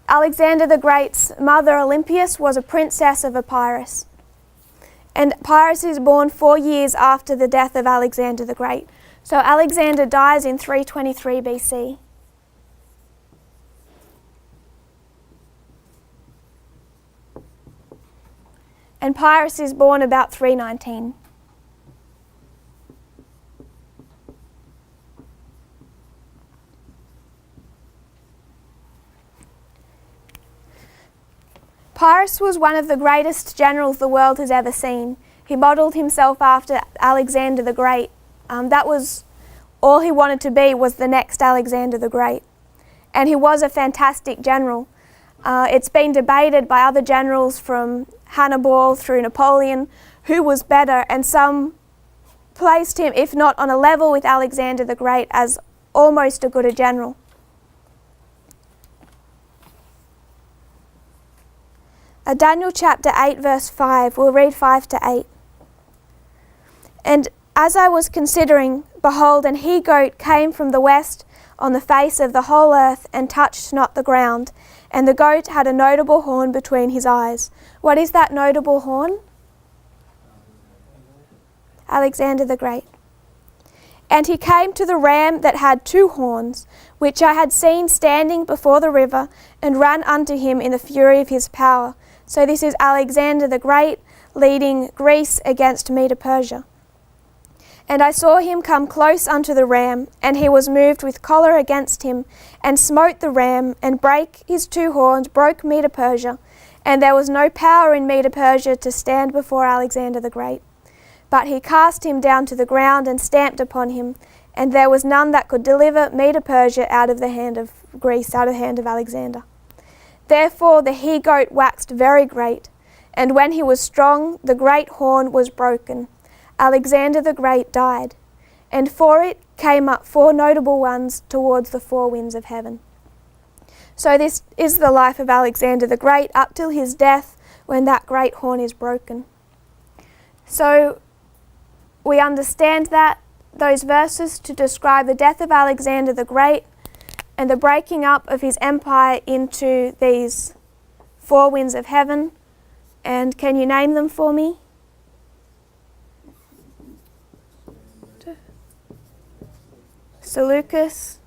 Alexander the Great's mother, Olympias, was a princess of Epirus. And Pyrrhus is born 4 years after the death of Alexander the Great. So Alexander dies in 323 BC. And Pyrrhus is born about 319. Pyrrhus was one of the greatest generals the world has ever seen. He modelled himself after Alexander the Great. That was all he wanted to be, was the next Alexander the Great. And he was a fantastic general. It's been debated by other generals from Hannibal through Napoleon who was better, and some placed him, if not on a level with Alexander the Great, as almost as good a general. Daniel chapter 8 verse 5, we'll read 5 to 8. And as I was considering, behold, an he-goat came from the west on the face of the whole earth and touched not the ground, and the goat had a notable horn between his eyes. What is that notable horn? Alexander the Great. And he came to the ram that had 2 horns, which I had seen standing before the river, and ran unto him in the fury of his power. So this is Alexander the Great leading Greece against Medo-Persia. And I saw him come close unto the ram, and he was moved with choler against him, and smote the ram, and brake his 2 horns, broke Medo-Persia. And there was no power in Medo-Persia to stand before Alexander the Great. But he cast him down to the ground and stamped upon him, and there was none that could deliver Medo-Persia out of the hand of Greece, out of the hand of Alexander. Therefore the he-goat waxed very great, and when he was strong, the great horn was broken. Alexander the Great died, and for it came up 4 notable ones towards the 4 winds of heaven. So this is the life of Alexander the Great up till his death, when that great horn is broken. So we understand that those verses to describe the death of Alexander the Great and the breaking up of his empire into these 4 winds of heaven. And can you name them for me? Seleucus,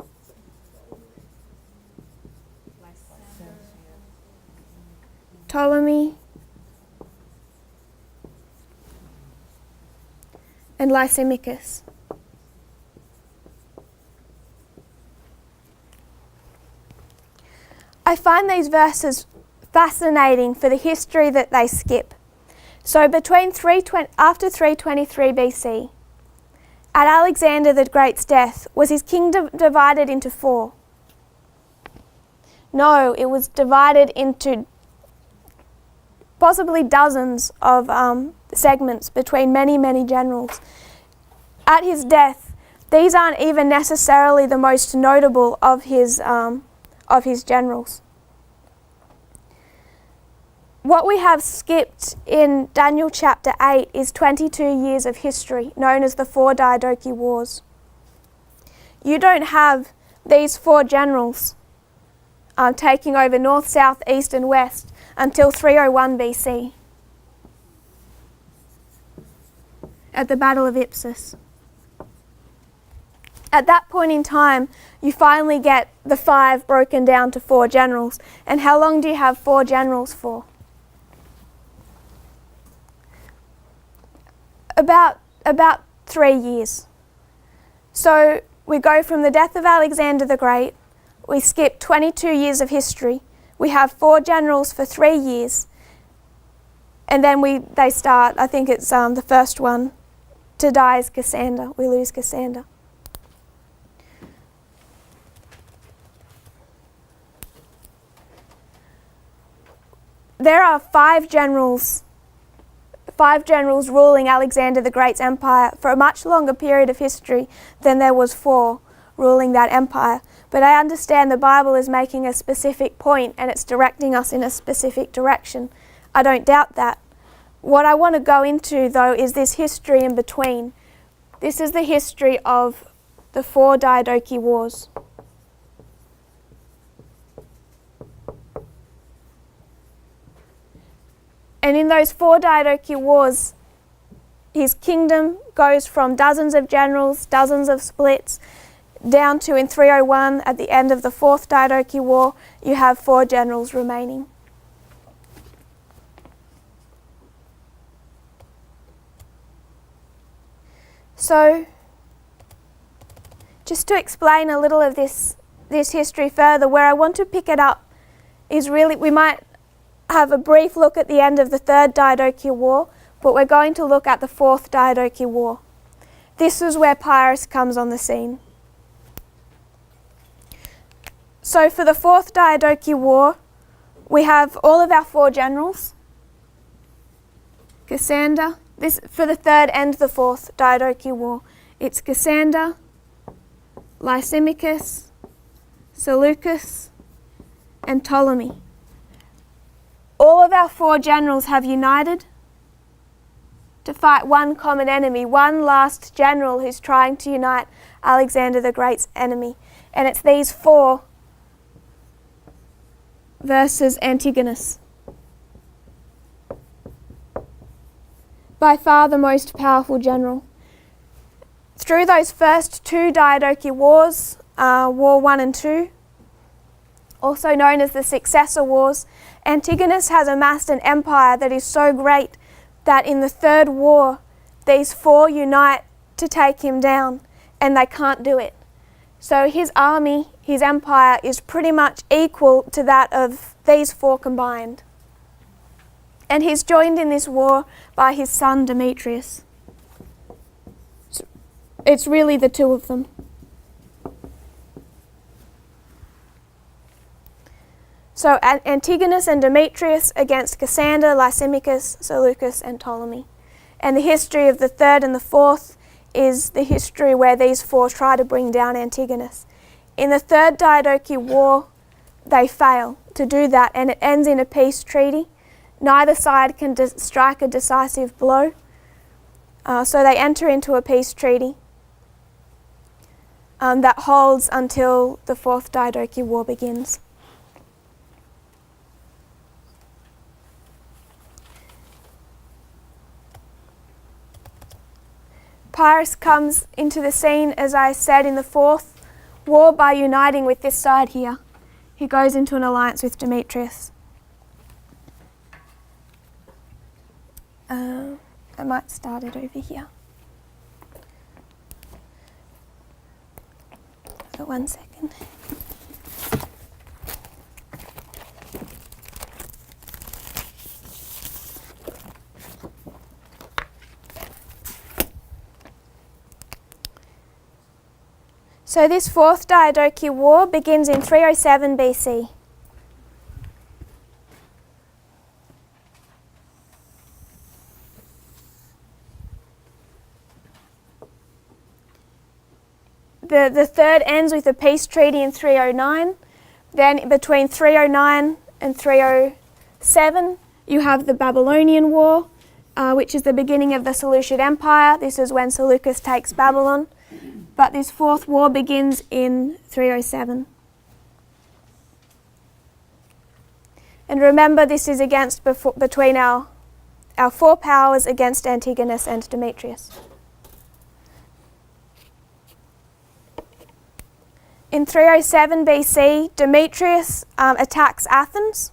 Ptolemy, and Lysimachus. I find these verses fascinating for the history that they skip. So after 323 BC, at Alexander the Great's death, was his kingdom divided into 4? No, it was divided into possibly dozens of segments between many, many generals. At his death, these aren't even necessarily the most notable of his generals. What we have skipped in Daniel chapter 8 is 22 years of history, known as the 4 Diadochi Wars. You don't have these 4 generals taking over north, south, east and west until 301 BC at the Battle of Ipsus. At that point in time, you finally get the 5 broken down to 4 generals. And how long do you have 4 generals for? About 3 years. So we go from the death of Alexander the Great, we skip 22 years of history, we have 4 generals for 3 years, and then they start, I think it's the first one to die is Cassander. We lose Cassander. There are 5 generals ruling Alexander the Great's empire for a much longer period of history than there was 4 ruling that empire. But I understand the Bible is making a specific point and it's directing us in a specific direction. I don't doubt that. What I want to go into, though, is this history in between. This is the history of the 4 Diadochi Wars. And in those 4 Diadochi Wars, his kingdom goes from dozens of generals, dozens of splits, down to in 301, at the end of the 4th Diadochi War, you have 4 generals remaining. So, just to explain a little of this history further, where I want to pick it up is really, we might have a brief look at the end of the 3rd Diadochi War, but we're going to look at the 4th Diadochi War. This is where Pyrrhus comes on the scene. So for the 4th Diadochi War, we have all of our 4 generals. Cassander, this for the 3rd and the 4th Diadochi War. It's Cassander, Lysimachus, Seleucus, and Ptolemy. All of our 4 generals have united to fight one common enemy, one last general who's trying to unite Alexander the Great's enemy. And it's these 4 versus Antigonus. By far the most powerful general. Through those first 2 Diadochi Wars, War 1 and 2, also known as the Successor Wars, Antigonus has amassed an empire that is so great that in the 3rd war, these 4 unite to take him down, and they can't do it. So his army, his empire, is pretty much equal to that of these 4 combined. And he's joined in this war by his son Demetrius. It's really the 2 of them. So Antigonus and Demetrius against Cassander, Lysimachus, Seleucus and Ptolemy. And the history of the 3rd and the 4th is the history where these 4 try to bring down Antigonus. In the 3rd Diadochi War, they fail to do that, and it ends in a peace treaty. Neither side can strike a decisive blow, so they enter into a peace treaty that holds until the 4th Diadochi War begins. Pyrrhus comes into the scene, as I said, in the 4th war by uniting with this side here. He goes into an alliance with Demetrius. I might start it over here. So 1 second. So this fourth Diadochi War begins in 307 BC. The third ends with a peace treaty in 309. Then between 309 and 307 you have the Babylonian War, which is the beginning of the Seleucid Empire. This is when Seleucus takes Babylon. But this fourth war begins in 307. And remember, this is between our four powers against Antigonus and Demetrius. In 307 BC, Demetrius attacks Athens.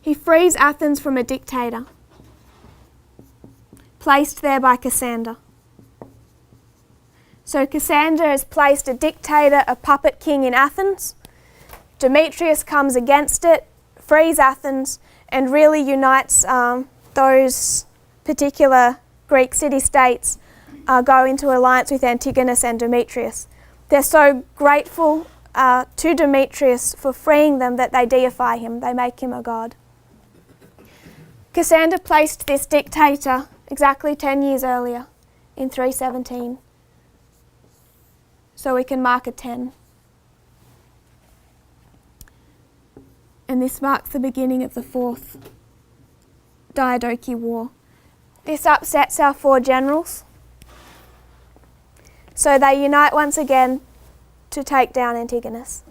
He frees Athens from a dictator, placed there by Cassander. So Cassander has placed a dictator, a puppet king in Athens. Demetrius comes against it, frees Athens, and really unites those particular Greek city-states go into alliance with Antigonus and Demetrius. They're so grateful to Demetrius for freeing them that they deify him, they make him a god. Cassander placed this dictator exactly 10 years earlier, in 317. So we can mark a 10. And this marks the beginning of the fourth Diadochi War. This upsets our four generals. So they unite once again to take down Antigonus.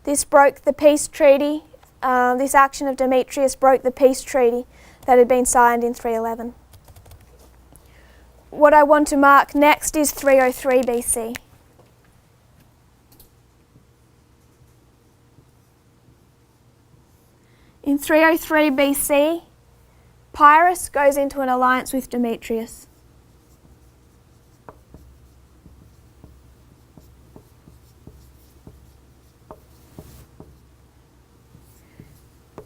This broke the peace treaty. This action of Demetrius broke the peace treaty that had been signed in 311. What I want to mark next is 303 BC. In 303 BC, Pyrrhus goes into an alliance with Demetrius.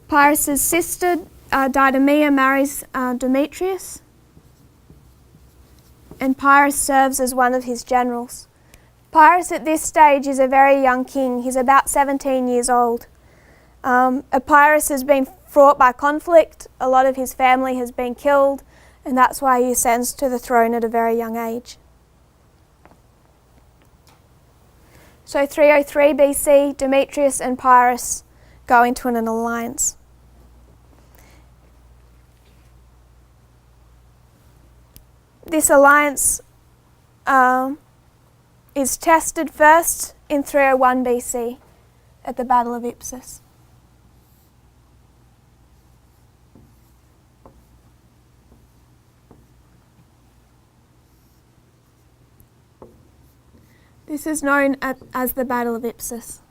Pyrrhus's sister, Didymaea, marries Demetrius, and Pyrrhus serves as one of his generals. Pyrrhus at this stage is a very young king. He's about 17 years old. Pyrrhus has been fraught by conflict. A lot of his family has been killed, and that's why he ascends to the throne at a very young age. So 303 BC, Demetrius and Pyrrhus go into an alliance. This alliance is tested first in 301 BC at the Battle of Ipsus. This is known as the Battle of Ipsus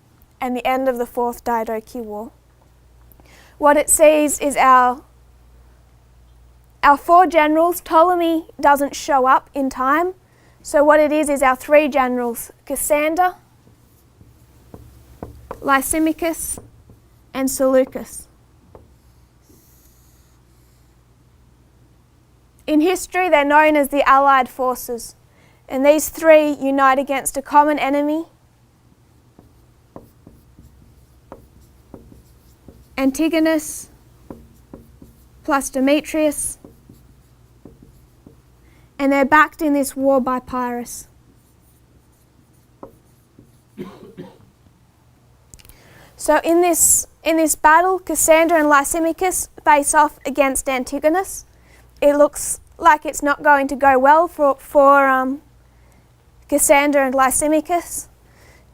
and the end of the Fourth Diadochi War. What it sees is our four generals. Ptolemy doesn't show up in time, so what it is our three generals, Cassander, Lysimachus, and Seleucus. In history, they're known as the Allied forces, and these three unite against a common enemy, Antigonus plus Demetrius, and they're backed in this war by Pyrrhus. So in this battle, Cassander and Lysimachus face off against Antigonus. It looks like it's not going to go well for Cassander and Lysimachus.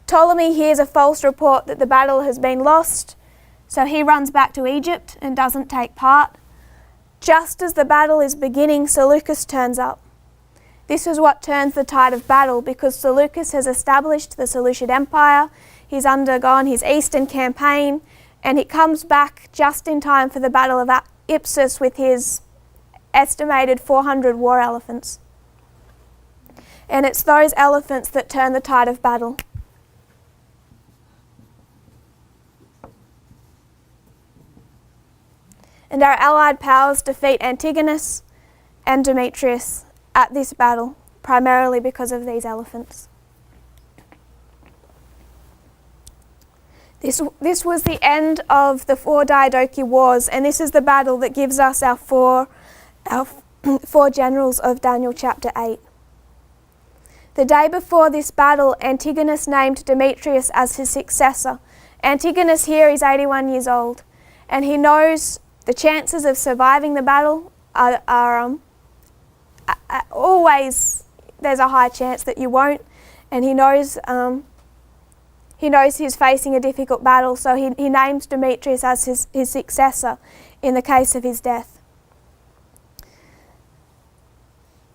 Ptolemy hears a false report that the battle has been lost, so he runs back to Egypt and doesn't take part. Just as the battle is beginning, Seleucus turns up. This is what turns the tide of battle, because Seleucus has established the Seleucid Empire. He's undergone his eastern campaign, and he comes back just in time for the Battle of Ipsus with his estimated 400 war elephants. And it's those elephants that turn the tide of battle. And our allied powers defeat Antigonus and Demetrius at this battle, primarily because of these elephants. This was the end of the 4 Diadochi Wars, and this is the battle that gives us our four generals of Daniel chapter 8. The day before this battle, Antigonus named Demetrius as his successor. Antigonus here is 81 years old, and he knows the chances of surviving the battle are always, there's a high chance that you won't, and he knows he's facing a difficult battle, so he names Demetrius as his successor in the case of his death.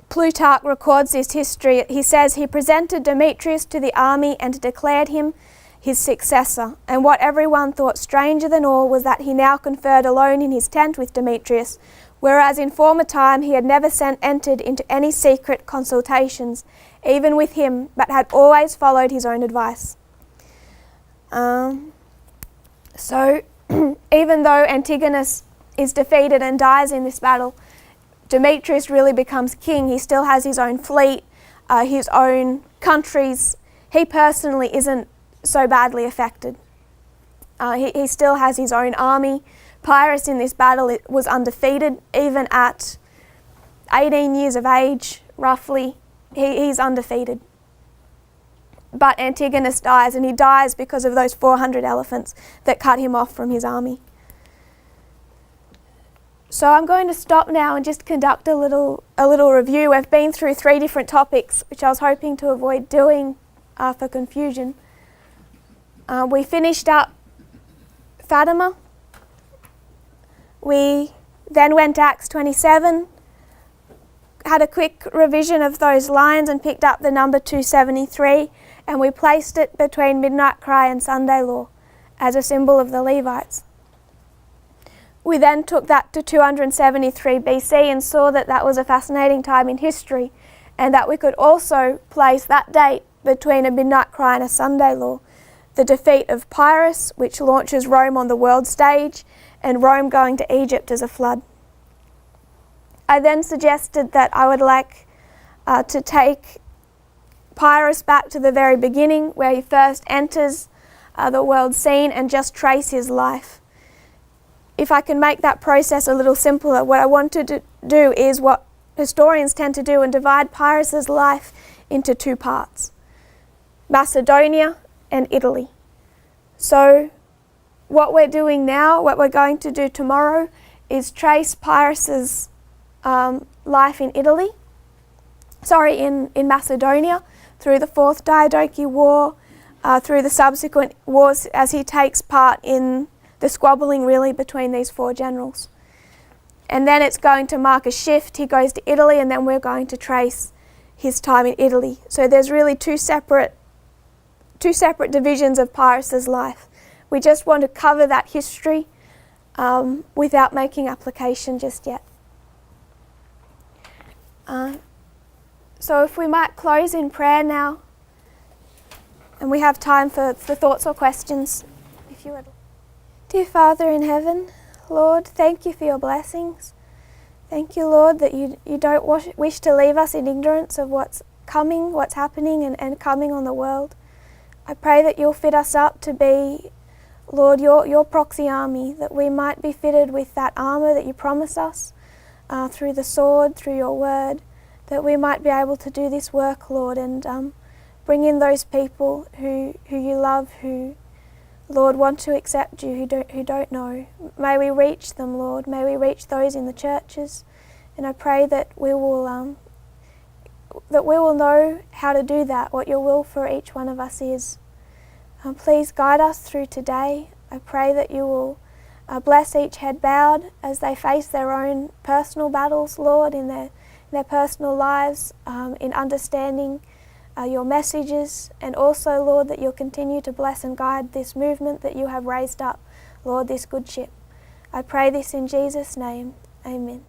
Plutarch records this history. He says he presented Demetrius to the army and declared him his successor, and what everyone thought stranger than all was that he now conferred alone in his tent with Demetrius, whereas in former time he had never entered into any secret consultations, even with him, but had always followed his own advice. So even though Antigonus is defeated and dies in this battle, Demetrius really becomes king. He still has his own fleet, his own countries. He personally isn't so badly affected. He still has his own army. Pyrrhus in this battle was undefeated, even at 18 years of age, roughly. He's undefeated. But Antigonus dies, and he dies because of those 400 elephants that cut him off from his army. So I'm going to stop now and just conduct a little review. We've been through 3 different topics, which I was hoping to avoid doing for confusion. We finished up Fatima. We then went to Acts 27, had a quick revision of those lines and picked up the number 273, and we placed it between midnight cry and Sunday law as a symbol of the Levites. We then took that to 273 BC and saw that that was a fascinating time in history, and that we could also place that date between a midnight cry and a Sunday law, the defeat of Pyrrhus, which launches Rome on the world stage, and Rome going to Egypt as a flood. I then suggested that I would like to take Pyrrhus back to the very beginning, where he first enters the world scene, and just trace his life. If I can make that process a little simpler, what I wanted to do is what historians tend to do and divide Pyrrhus's life into 2 parts: Macedonia and Italy. So what we're doing now, what we're going to do tomorrow, is trace Pyrrhus's life in Macedonia, through the 4th Diadochi War, through the subsequent wars, as he takes part in the squabbling really between these 4 generals. And then it's going to mark a shift. He goes to Italy, and then we're going to trace his time in Italy. So there's really two separate divisions of Pyrrhus's life. We just want to cover that history without making application just yet. So if we might close in prayer now, and we have time for thoughts or questions, if you would. Dear Father in heaven, Lord, thank you for your blessings. Thank you, Lord, that you don't wish to leave us in ignorance of what's coming, what's happening and coming on the world. I pray that you'll fit us up to be, Lord, your proxy army, that we might be fitted with that armour that you promise us through the sword, through your word, that we might be able to do this work, Lord, and bring in those people who you love, who, Lord, want to accept you, who don't know. May we reach them, Lord. May we reach those in the churches. And I pray that we will know how to do that, what your will for each one of us is. Please guide us through today. I pray that you will bless each head bowed as they face their own personal battles, Lord, in their personal lives, in understanding your messages, and also, Lord, that you'll continue to bless and guide this movement that you have raised up, Lord, this good ship. I pray this in Jesus' name. Amen.